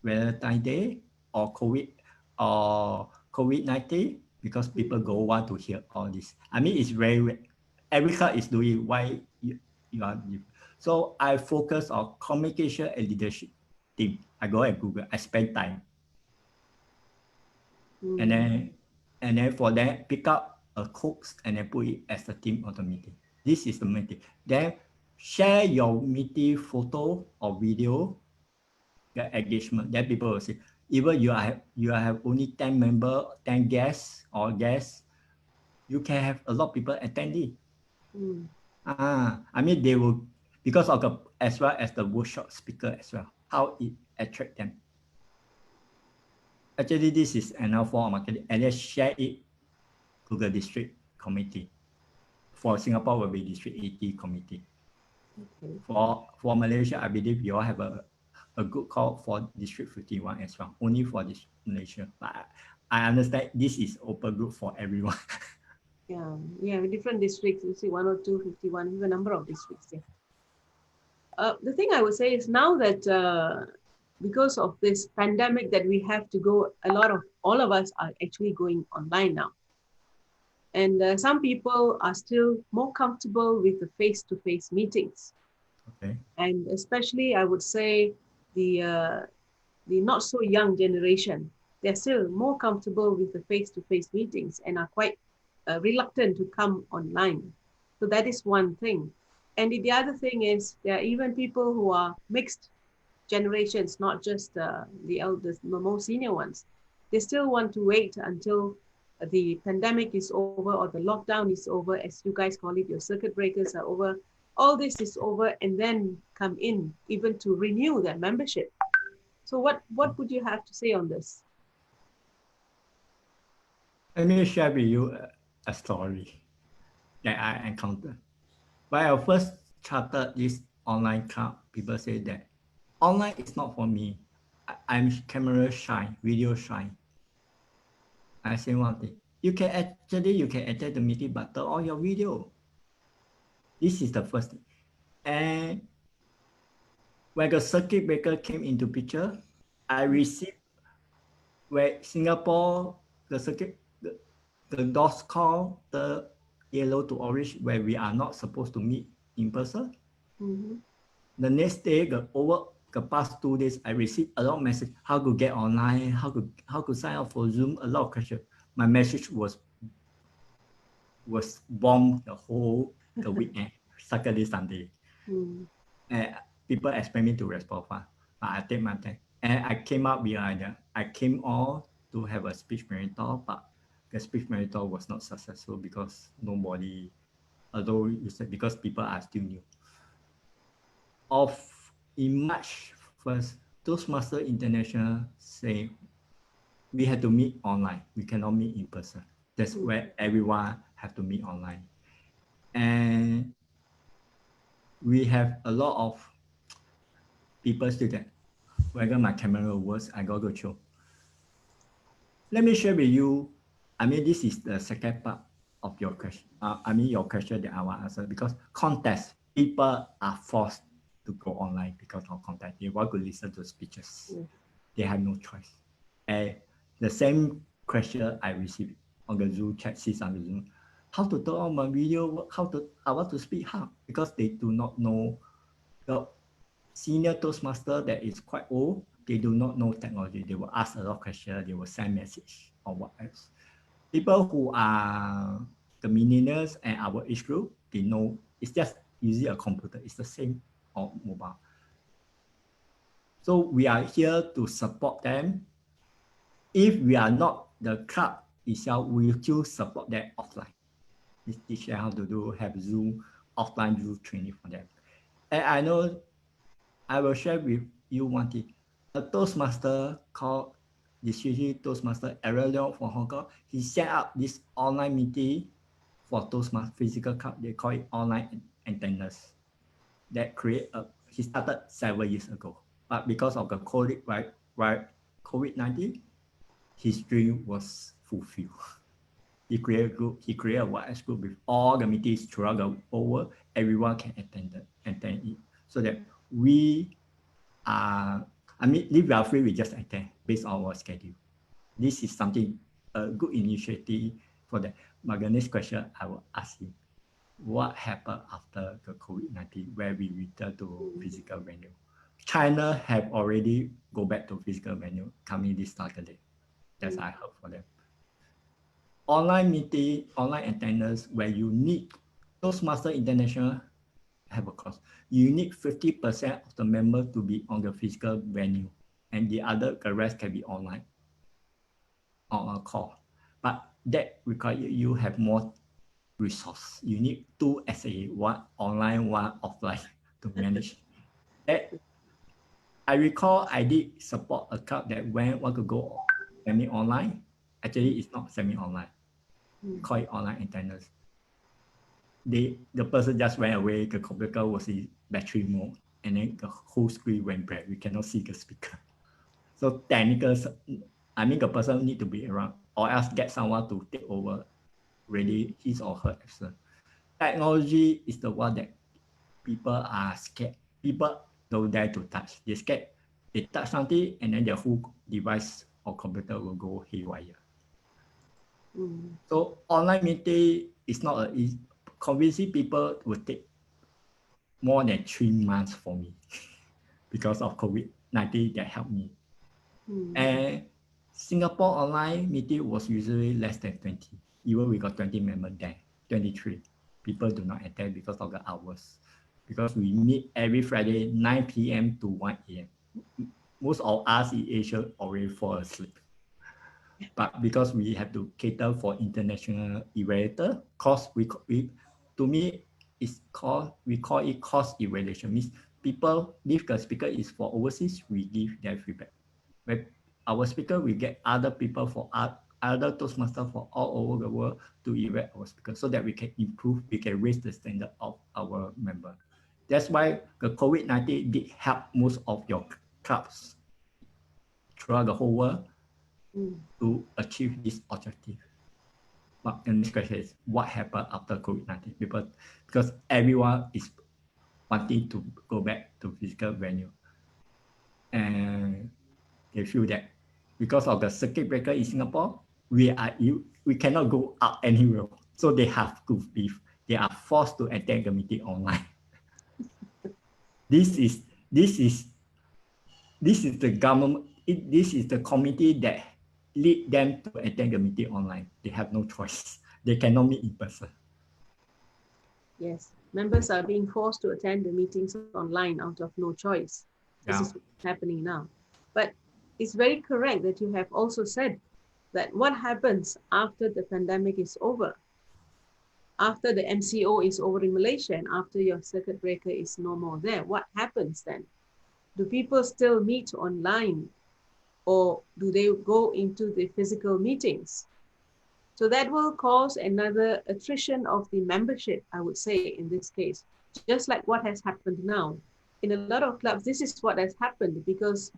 Valentine's Day or COVID-19 because people go want to hear all this. I mean, it's every club is doing why you are. So I focus on communication and leadership team. I go and Google. I spend time. And then for that, pick up a quotes and then put it as the theme of the meeting. This is the meeting. Then share your meeting photo or video, the engagement. Then people will say, even you have only 10 members, 10 guests or guests, you can have a lot of people attending. I mean, they will, because of the, as well as the workshop speaker as well, how it attract them. Actually, this is another form of marketing, and then share it to the district committee. For Singapore, will be District 80 committee. Okay. For Malaysia, I believe you all have a group called for District 51 as well, only for this Malaysia. But I understand this is open group for everyone. Yeah, we have different districts. You see 102, 51, we have a number of districts there. The thing I would say is now that because of this pandemic that we have to go, all of us are actually going online now. And some people are still more comfortable with the face-to-face meetings. Okay. And especially, I would say, the not so young generation, they're still more comfortable with the face-to-face meetings and are quite reluctant to come online. So that is one thing. And the other thing is there are even people who are mixed generations, not just the eldest, the more senior ones. They still want to wait until the pandemic is over or the lockdown is over, as you guys call it, your circuit breakers are over. All this is over and then come in, even to renew their membership. So what would you have to say on this? Let me share with you a story that I encountered. When I first chartered this online club, people say that online is not for me. I'm camera shy, video shy. I say one thing. You can attend the meeting, but turn on your video. This is the first thing. And when the circuit breaker came into picture, I received where Singapore, the DOS call the yellow to orange where we are not supposed to meet in person. Mm-hmm. The next day, over the past 2 days, I received a lot of messages, how to get online, how to sign up for Zoom, a lot of questions. My message was bombed the weekend, Saturday, Sunday. Mm. And people expect me to respond fast, but I take my time. And I came up behind them. I came on to have a speech marathon, but the speech marathon was not successful because nobody, although you said because people are still new. In March 1st, Toastmasters International say we had to meet online. We cannot meet in person. That's where everyone have to meet online. And we have a lot of people still that whether my camera works, I got to show. Let me share with you. I mean, this is the second part of your question. Your question that I want to answer because contest, people are forced to go online because of content. They want to listen to speeches. Yeah. They have no choice. And the same question I received on the Zoom chat, on the Zoom, how to turn on my video, I want to speak how? Because they do not know the senior Toastmaster that is quite old, they do not know technology. They will ask a lot of questions, they will send message or what else. People who are the millennials and our age group, they know it's just using a computer. It's the same on mobile. So we are here to support them. If we are not the club itself, we will still support them offline. We teach them how to have Zoom, offline Zoom training for them. And I know I will share with you one thing. A Toastmaster called District Toastmaster Aaron Leong from Hong Kong. He set up this online meeting for Toastmaster physical club. They call it online attendance. He started 7 years ago. But because of the COVID-19, his dream was fulfilled. He created a group, he created a WhatsApp group with all the meetings throughout the whole world. Everyone can attend it. So that we are, if we are free, we just attend based on our schedule. This is something, a good initiative for that. But the next question I will ask you, what happened after the COVID-19 where we return to physical venue? China have already go back to physical venue coming this Saturday. That's I heard for them. Online meeting, online attendance, where you need Toastmasters International have a cost. You need 50% of the member to be on the physical venue, and the rest can be online on a call. But that requires you have more resource. You need 2 SA, one online, one offline to manage. I recall I did support a club that want to go semi-online. Actually, it's not semi-online. We call it online attendance. The person just went away, the computer was in battery mode, and then the whole screen went black. We cannot see the speaker. So the person need to be around or else get someone to take over really his or her absence. Technology is the one that people are scared. People don't dare to touch. They're scared. They touch something and then their whole device or computer will go haywire. So online meeting is not convincing people will take more than 3 months for me because of COVID-19 that helped me. And Singapore online meeting was usually less than 20. Even we got 20 members there, 23. People do not attend because of the hours. Because we meet every Friday, 9 p.m. to 1 a.m. Most of us in Asia already fall asleep. But because we have to cater for international evaluator, to me, we call it cost evaluation. Means people, if the speaker is for overseas, we give their feedback. When our speaker, we get other people for other Toastmasters for all over the world to evaluate our speaker so that we can improve, we can raise the standard of our member. That's why the COVID-19 did help most of your clubs throughout the whole world Mm. to achieve this objective. But the next question is, what happened after COVID-19? Because everyone is wanting to go back to physical venue. And they feel that because of the circuit breaker in Singapore, we cannot go out anywhere. So they are forced to attend the meeting online. This is the government, this is the committee that lead them to attend the meeting online. They have no choice. They cannot meet in person. Yes, members are being forced to attend the meetings online out of no choice. This is what's happening now. But it's very correct that you have also said that what happens after the pandemic is over, after the MCO is over in Malaysia and after your circuit breaker is no more there, what happens then? Do people still meet online or do they go into the physical meetings? So that will cause another attrition of the membership, I would say, in this case, just like what has happened now. In a lot of clubs, this is what has happened because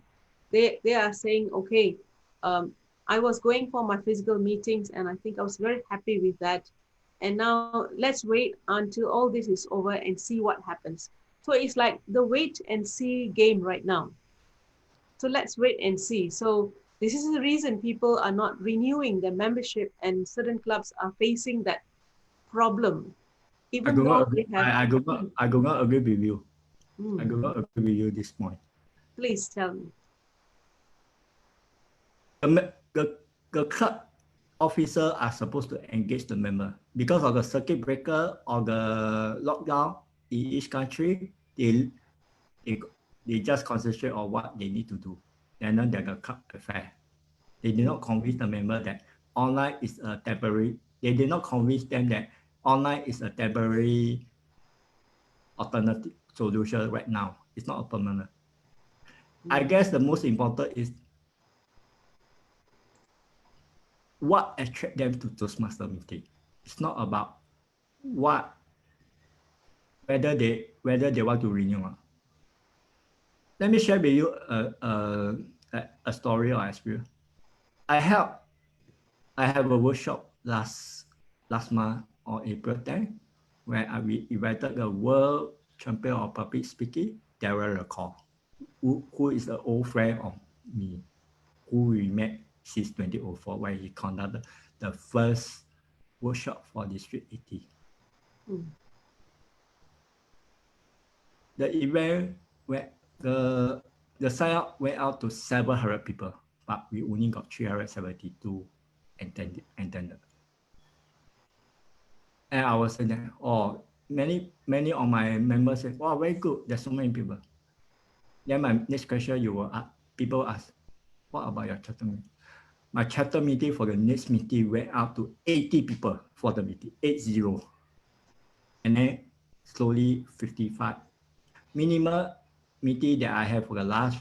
they are saying, okay, I was going for my physical meetings and I think I was very happy with that. And now let's wait until all this is over and see what happens. So it's like the wait and see game right now. So let's wait and see. So this is the reason people are not renewing their membership and certain clubs are facing that problem. Even though they have... I do not agree with you. I do Mm, not agree with you this point. please tell me. The club officer are supposed to engage the member because of the circuit breaker or the lockdown in each country. They just concentrate on what they need to do, and then they're the club affair. They did not convince the member that online is a temporary. They did not convince them that online is a temporary alternative solution right now. It's not a permanent. I guess the most important is what attract them to Toastmaster meeting. It's not about whether they want to renew. Let me share with you a story or experience. I have a workshop last month on April 10, where we invited the world champion of public speaking, Daryl Recall, who is an old friend of me, who we met since 2004 when he conducted the first workshop for District 80. The event where the sign up went out to 700 people, but we only got 372 attended. And I was saying that, many of my members said, wow, very good, there's so many people. Then my next question, people ask, what about your chapter meeting? My chapter meeting for the next meeting went out to 80 people for the meeting, 80. And then slowly 55. Minimal meeting that I have for the last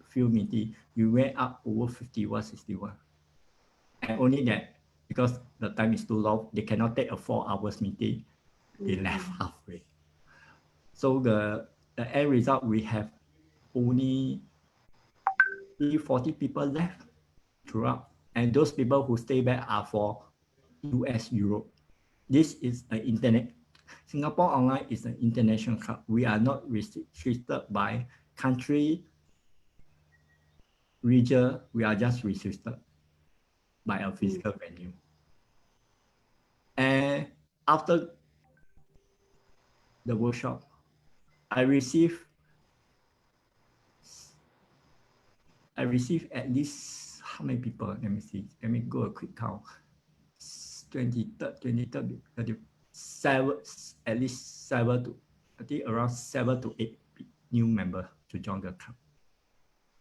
few meetings, we went up over 51, 61. And only that, because the time is too long, they cannot take a 4 hours meeting. They left halfway. So the end result, we have only 40 people left throughout. And those people who stay back are for US, Europe. This is an internet. Singapore Online is an international club. We are not restricted by country, region. We are just restricted by a physical venue. And after the workshop, I received at least how many people? Let me see. Let me go a quick count. 23rd, 37, at least 7 to, I think around 7 to 8 new members to join the club.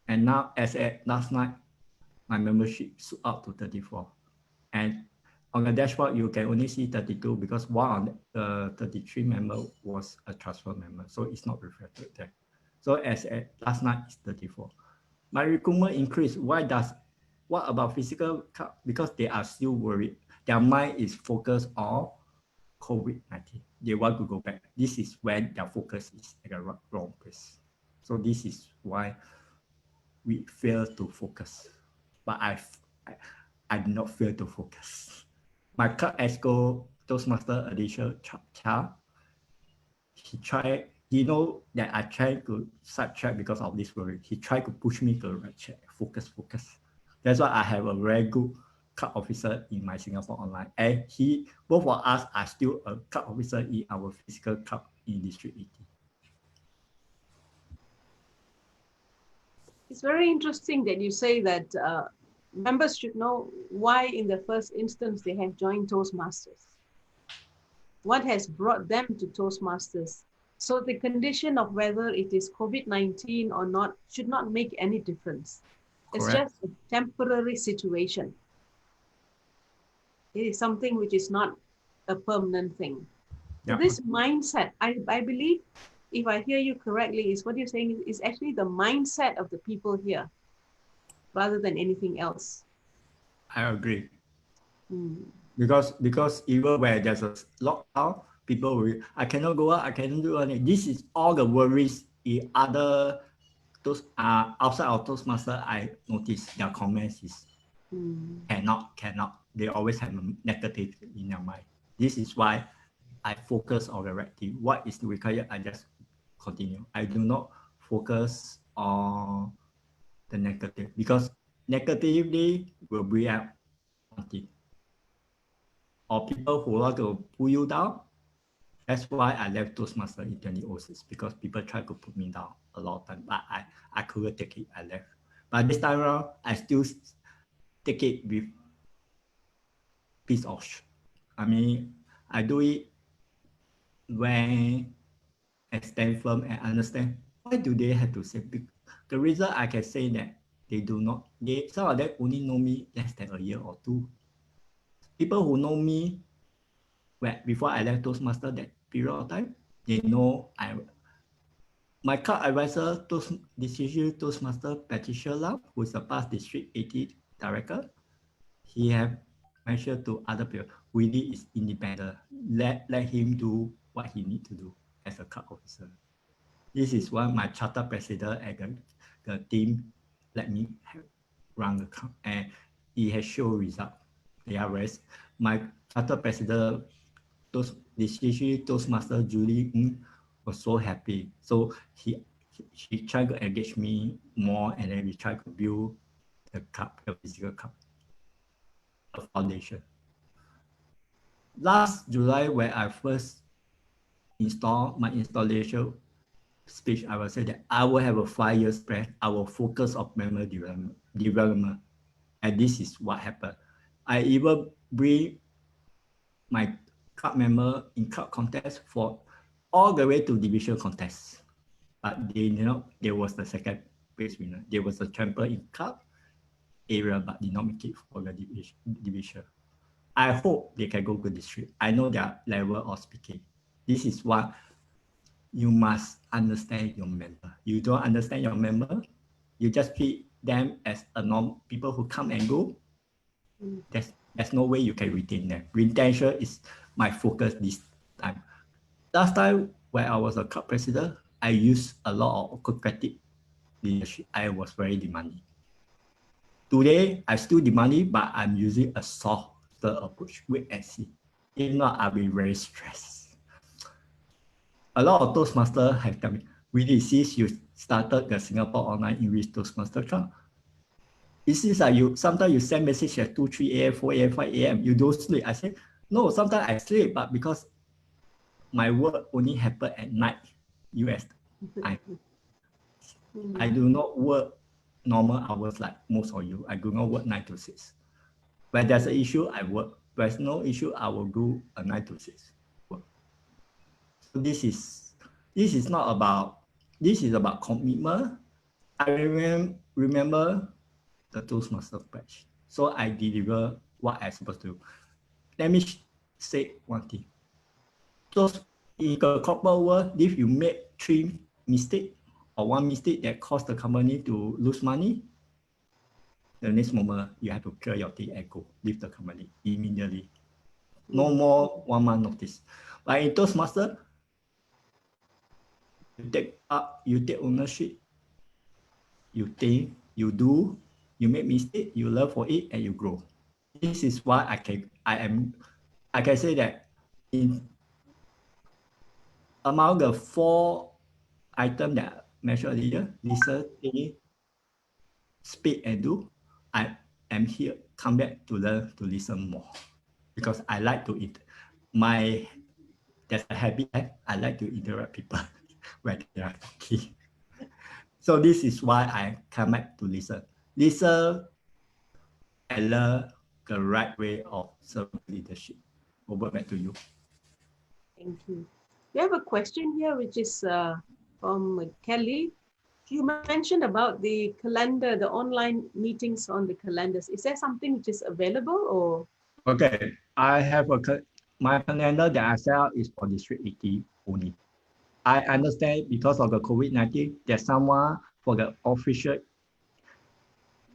And now, as at last night, my membership is up to 34. And on the dashboard, you can only see 32 because one of the 33 member was a transfer member, so it's not reflected there. So as at last night, it's 34. My recruitment increased. What about physical club? Because they are still worried. Their mind is focused on COVID-19. They want to go back. This is when their focus is at the wrong place. So this is why we fail to focus. But I did not fail to focus. My club ESCO Toastmaster edition child, he know that I tried to sidetrack because of this worry. He tried to push me to right track, focus. That's why I have a very good club officer in my Singapore Online. And both of us are still a club officer in our physical club in District 80. It's very interesting that you say that members should know why in the first instance they have joined Toastmasters. What has brought them to Toastmasters? So the condition of whether it is COVID-19 or not should not make any difference. It's Correct. just a temporary situation. It is something which is not a permanent thing. So Yeah. this mindset, I believe, if I hear you correctly, is what you're saying is actually the mindset of the people here rather than anything else. I agree. Mm. Because even where there's a lockdown, people will, I cannot go out, I cannot do anything. This is all the worries in other outside of Toastmaster. I notice their comments is cannot. They always have a negative in their mind. This is why I focus on the right thing. What is required, I just continue. I do not focus on the negative because negatively will bring out one thing. Or people who want to pull you down. That's why I left Toastmasters in 2006 because people tried to put me down a lot of time, but I couldn't take it. I left. But this time around, I still take it with piece of. I mean, I do it when I stand firm and understand why do they have to say. The reason I can say that they do not. Some of them only know me less than a year or two. People who know me before I left Toastmasters that period of time, they know my club advisor, Toastmaster Patricia Lau, who is the past District 80 director, he have mentioned to other people, Willie is independent. Let him do what he need to do as a club officer. This is why my charter president and the team let me run the club, and it has shown result. They are very, my charter president, Toastmaster Julie was so happy. So she tried to engage me more, and then we tried to build the club, the physical club, the foundation. Last July, when I first installed my installation speech, I will say that I will have a 5-year plan. I will focus on member development. And this is what happened. I even bring my club member in club contest for all the way to division contest. But they was the second place winner. There was a champion in club area, but did not make it for the division. I hope they can go to district. I know their level of speaking. This is what you must understand your member. You don't understand your member, you just treat them as a people who come and go. There's no way you can retain them. Retention is my focus this time. Last time when I was a club president, I used a lot of autocratic leadership. I was very demanding. Today, I still demanding, but I'm using a softer approach. Wait and see. If not, I'll be very stressed. A lot of Toastmasters have told me, Willie, since you started the Singapore Online English Toastmaster Club, it seems like sometimes you send message at 2, 3 a.m., 4 a.m., 5 a.m., you don't sleep. I say, no, sometimes I sleep, but because my work only happen at night, US time. I do not work normal hours like most of you. I do not work 9 to 6. When there's an issue, I work. When there's no issue, I will do a 9 to 6 work. So this is not about, this is about commitment. I remember the Toastmaster pledge. So I deliver what I'm supposed to do. Let me say one thing. In the corporate world, if you make 3 mistakes or 1 mistake that caused the company to lose money, the next moment you have to clear your team and go leave the company immediately. No more 1 month notice. But in Toastmaster, you take ownership, you think you do, you make mistake, you learn for it, and you grow. This is why I can say that in among the 4 items that I mentioned earlier, listen, think, speak, and do, I am here, come back to learn to listen more because I like to eat. There's a habit I like to interrupt people when they are talking. So this is why I come back to listen. Listen and learn the right way of serving leadership. Over back to you. Thank you. We have a question here, which is from Kelly. You mentioned about the calendar, the online meetings on the calendars. Is there something which is available or? Okay, I have my calendar that I set out is for District 80 only. I understand because of the COVID-19, there's someone for the official.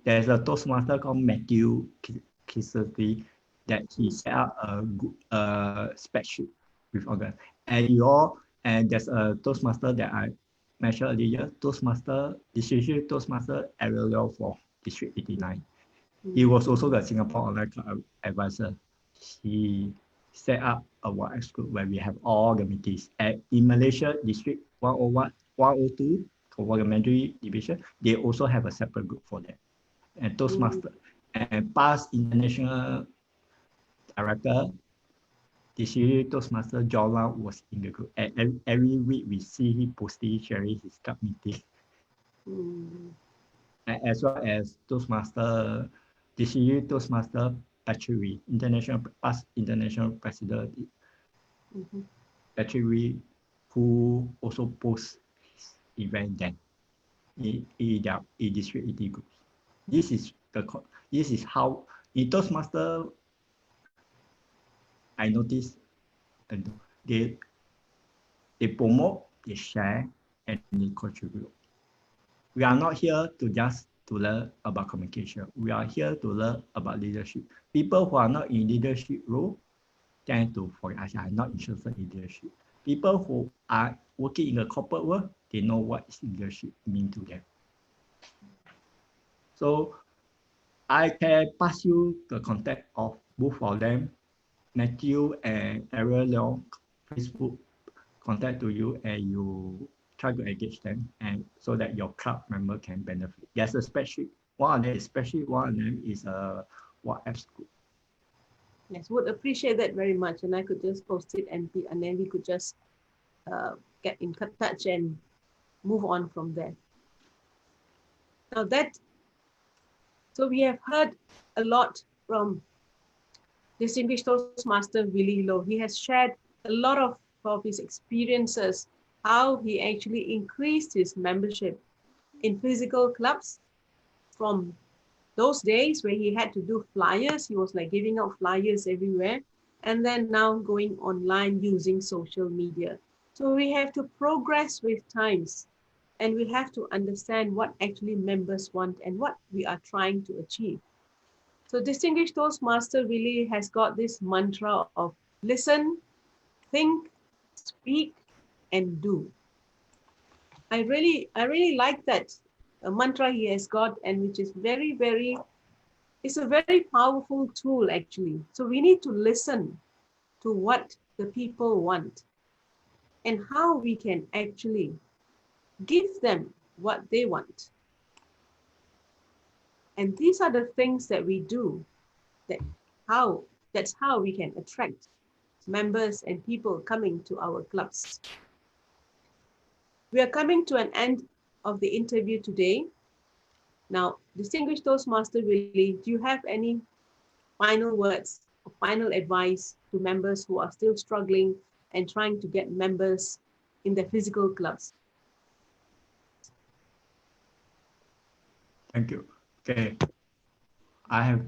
There's a Toastmaster called Matthew Kisserty that he set up a spreadsheet with organ. And there's a Toastmaster that I mentioned earlier, District Toastmaster Area for District 89. He was also the Singapore Online Club advisor. He set up a WhatsApp group where we have all the meetings. In Malaysia, District 101, 102, for Parliamentary Division, they also have a separate group for that. And Toastmaster and past international director, District Toastmaster John Lau was in the group. And every week we see him posting, sharing his club meeting. As well as Toastmaster, District Toastmaster Patrick, past international president, Patrick, who also posts his event then in District 80 groups. This is how in Toastmaster I noticed they promote, they share, and they contribute. We are not here to learn about communication. We are here to learn about leadership. People who are not in leadership role tend to forget, I'm not interested in leadership. People who are working in the corporate world, they know what leadership means to them. So I can pass you the contact of both of them, Matthew and Ariel Leong, Facebook contact to you, and you try to engage them, and so that your club member can benefit. There's a spreadsheet. One of them is a WhatsApp group. Yes, would appreciate that very much, and I could just post it and then we could just get in touch and move on from there. Now so we have heard a lot from distinguished Toastmaster Willie Low. He has shared a lot of his experiences, how he actually increased his membership in physical clubs from those days where he had to do flyers. He was like giving out flyers everywhere, and then now going online using social media. So we have to progress with times, and we have to understand what actually members want and what we are trying to achieve. So distinguished Toastmaster Willie has got this mantra of listen, think, speak, and do. I really like that mantra he has got, and which is it's a very powerful tool actually. So we need to listen to what the people want and how we can actually give them what they want. And these are the things that we do, that's how we can attract members and people coming to our clubs. We are coming to an end of the interview today. Now, distinguished Toastmaster Willie, do you have any final words or final advice to members who are still struggling and trying to get members in their physical clubs? Thank you. Okay. I have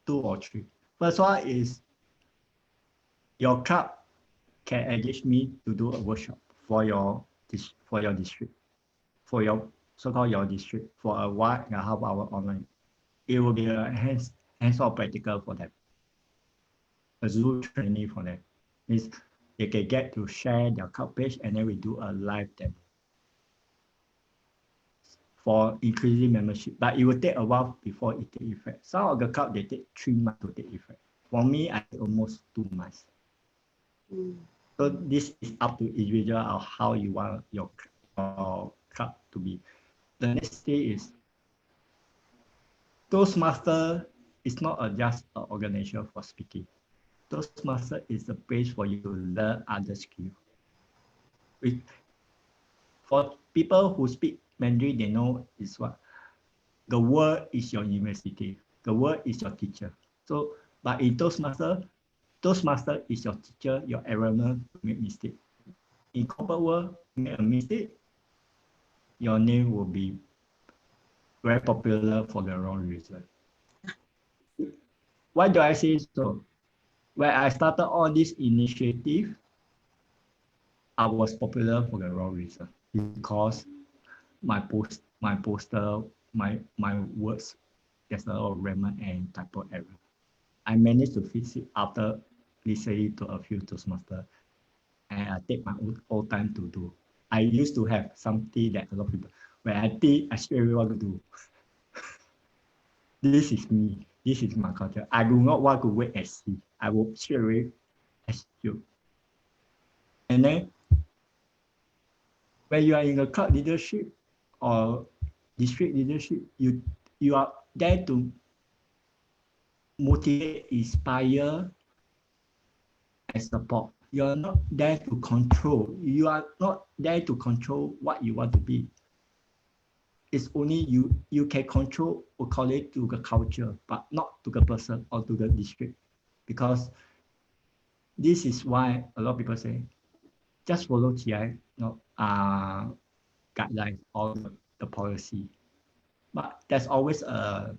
two or three. First one is your club can engage me to do a workshop for your district, for your so-called your district for a 1.5 hour online. It will be a hands-on practical for them. A Zoom training for them. Means they can get to share their club page and then we do a live demo. for increasing membership, but it will take a while before it take effect. Some of the club, they take 3 months to take effect. For me, I take almost 2 months. So this is up to individual of how you want your club to be. The next stage is Toastmaster is not just an organization for speaking. Toastmaster is a place for you to learn other skills. For people who speak Mandarin, they know is what the world is your university. The world is your teacher. So, but in Toastmaster is your teacher, your environment to make mistake. In corporate world, make a mistake, your name will be very popular for the wrong reason. Why do I say so? When I started all this initiative, I was popular for the wrong reason because my poster, my words, there's a lot of grammar and typo error. I managed to fix it after listening to a few Toastmasters, and I take my own time to do. I used to have something that a lot of people, when I think I straight away want to do. This is me. This is my culture. I do not want to wait and see. I will straight away execute. And then, when you are in the club leadership or district leadership, you are there to motivate, inspire, and support. You are not there to control. You are not there to control what you want to be. It's only you can control according to the culture, but not to the person or to the district. Because this is why a lot of people say, just follow GI guidelines or the policy. But there's always a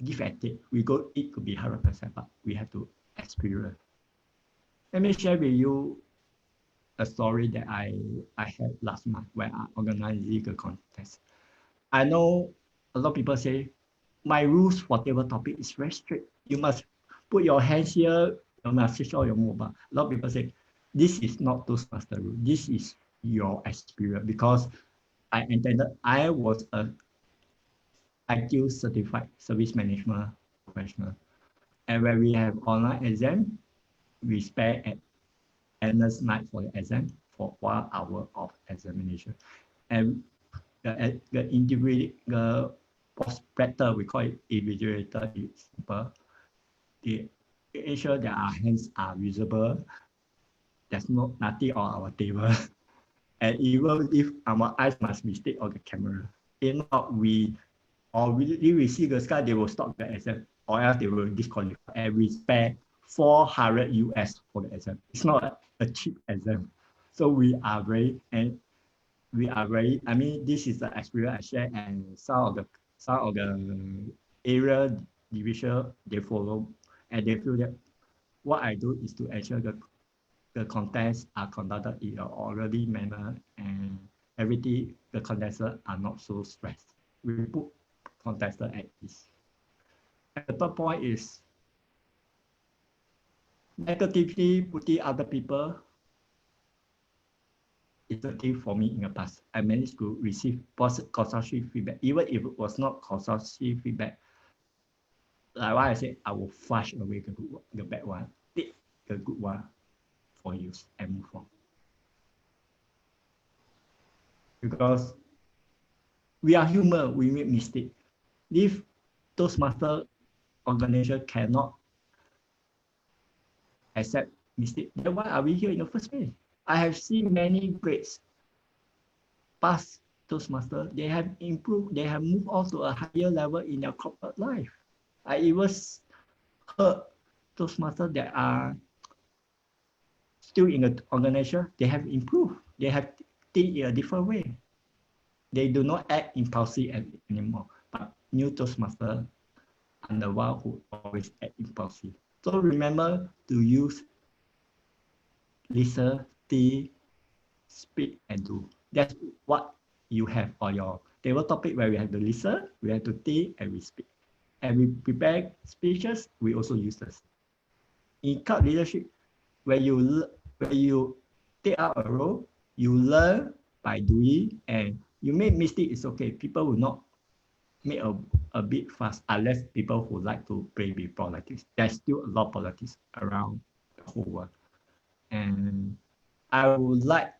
give and take. It could be 100%, but we have to experience. Let me share with you a story that I had last month when I organized the contest. I know a lot of people say, my rules for table topic is very strict. You must put your hands here, you must switch on your mobile. A lot of people say, this is not Toastmaster rule. This is your experience because I was a IQ certified service management professional. And when we have online exam, we spare at endless night for the exam for 1 hour of examination. And the prospector, we call it invigilator, it's simple. They ensure that our hands are visible. There's nothing on our table. And even if our eyes must be stayed on the camera, if not, we receive the scar, they will stop the exam, or else they will disqualify. And we spare $400 US for the exam. It's not a cheap exam. So we are very, I mean, this is the experience I share, and some of the area division, they follow, and they feel that what I do is to ensure the contests are conducted in an orderly manner, and everything, the contestants are not so stressed. We put contestants at ease. And the third point is negatively putting other people is the thing for me in the past. I managed to receive positive constructive feedback, even if it was not constructive feedback. Like what I said, I will flush away the bad one, take the good one for use and move on. Because we are human, we make mistakes. If Toastmaster organization cannot accept mistakes, then why are we here in the first place? I have seen many grades past Toastmaster, they have improved, they have moved on to a higher level in their corporate life. I even heard Toastmasters that are still in the organization, they have improved, they have think in a different way. They do not act impulsive anymore, but new Toastmasters are the one who always act impulsive. So remember to use listen, think, speak, and do. That's what you have on your table topic, where we have to listen, we have to think, and we speak. And we prepare speeches, we also use this. In club leadership, when you take out a role, you learn by doing, and You make mistake, it's okay. People will not make a big fuss unless people who like to play with politics. There's still a lot of politics around the whole world. And I would like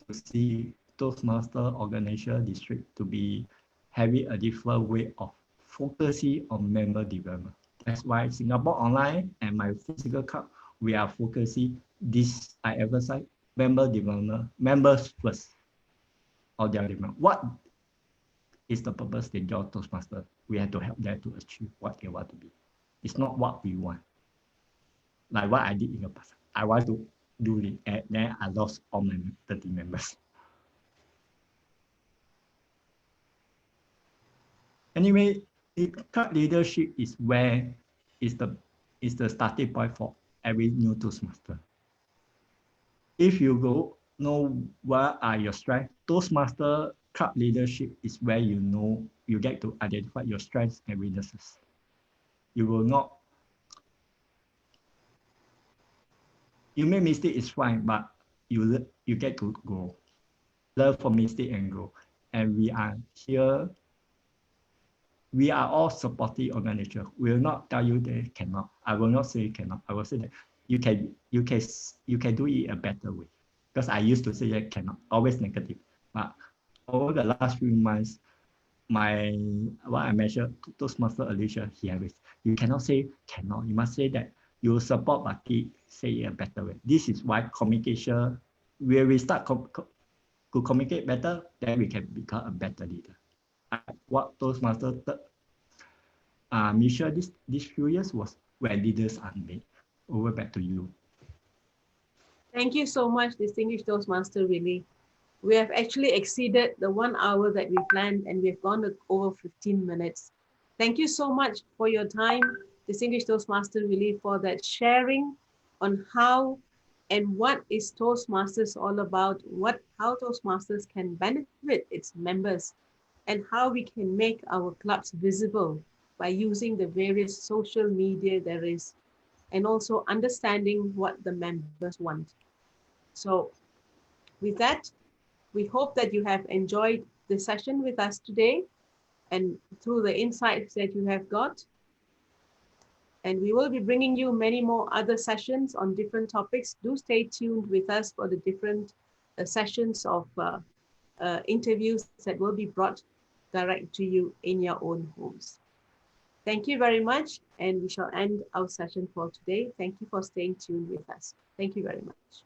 to see Toastmaster organization district to be having a different way of focusing on member development. That's why Singapore Online and my physical club, we are focusing this, I emphasize, member development, members first of their development. What is the purpose they join Toastmaster? We have to help them to achieve what they want to be. It's not what we want. Like what I did in the past. I want to do it, and then I lost all my 30 members. Anyway, the club leadership is where is the starting point for every new Toastmaster. If you go know what are your strengths, Toastmaster club leadership is where you get to identify your strengths and weaknesses. You will not. You make mistake is fine, but you get to grow, learn from mistake and grow. And we are here. We are all supporting organization. We will not tell you they cannot. I will not say cannot. I will say that you can do it a better way. Because I used to say that cannot, always negative. But over the last few months, what I mentioned, Toastmaster Alicia, you cannot say cannot. You must say that you support but say it a better way. This is why communication, where we start to communicate better, then we can become a better leader. What Toastmaster mission these few years was where leaders are made. Over back to you. Thank you so much, distinguished Toastmaster Willie. We have actually exceeded the 1 hour that we planned, and we've gone over 15 minutes. Thank you so much for your time, distinguished Toastmaster Willie, for that sharing on how and what is Toastmasters all about, how Toastmasters can benefit its members, and how we can make our clubs visible by using the various social media there is, and also understanding what the members want. So with that, we hope that you have enjoyed the session with us today and through the insights that you have got. And we will be bringing you many more other sessions on different topics. Do stay tuned with us for the different sessions of interviews that will be brought direct to you in your own homes. Thank you very much, and we shall end our session for today. Thank you for staying tuned with us. Thank you very much.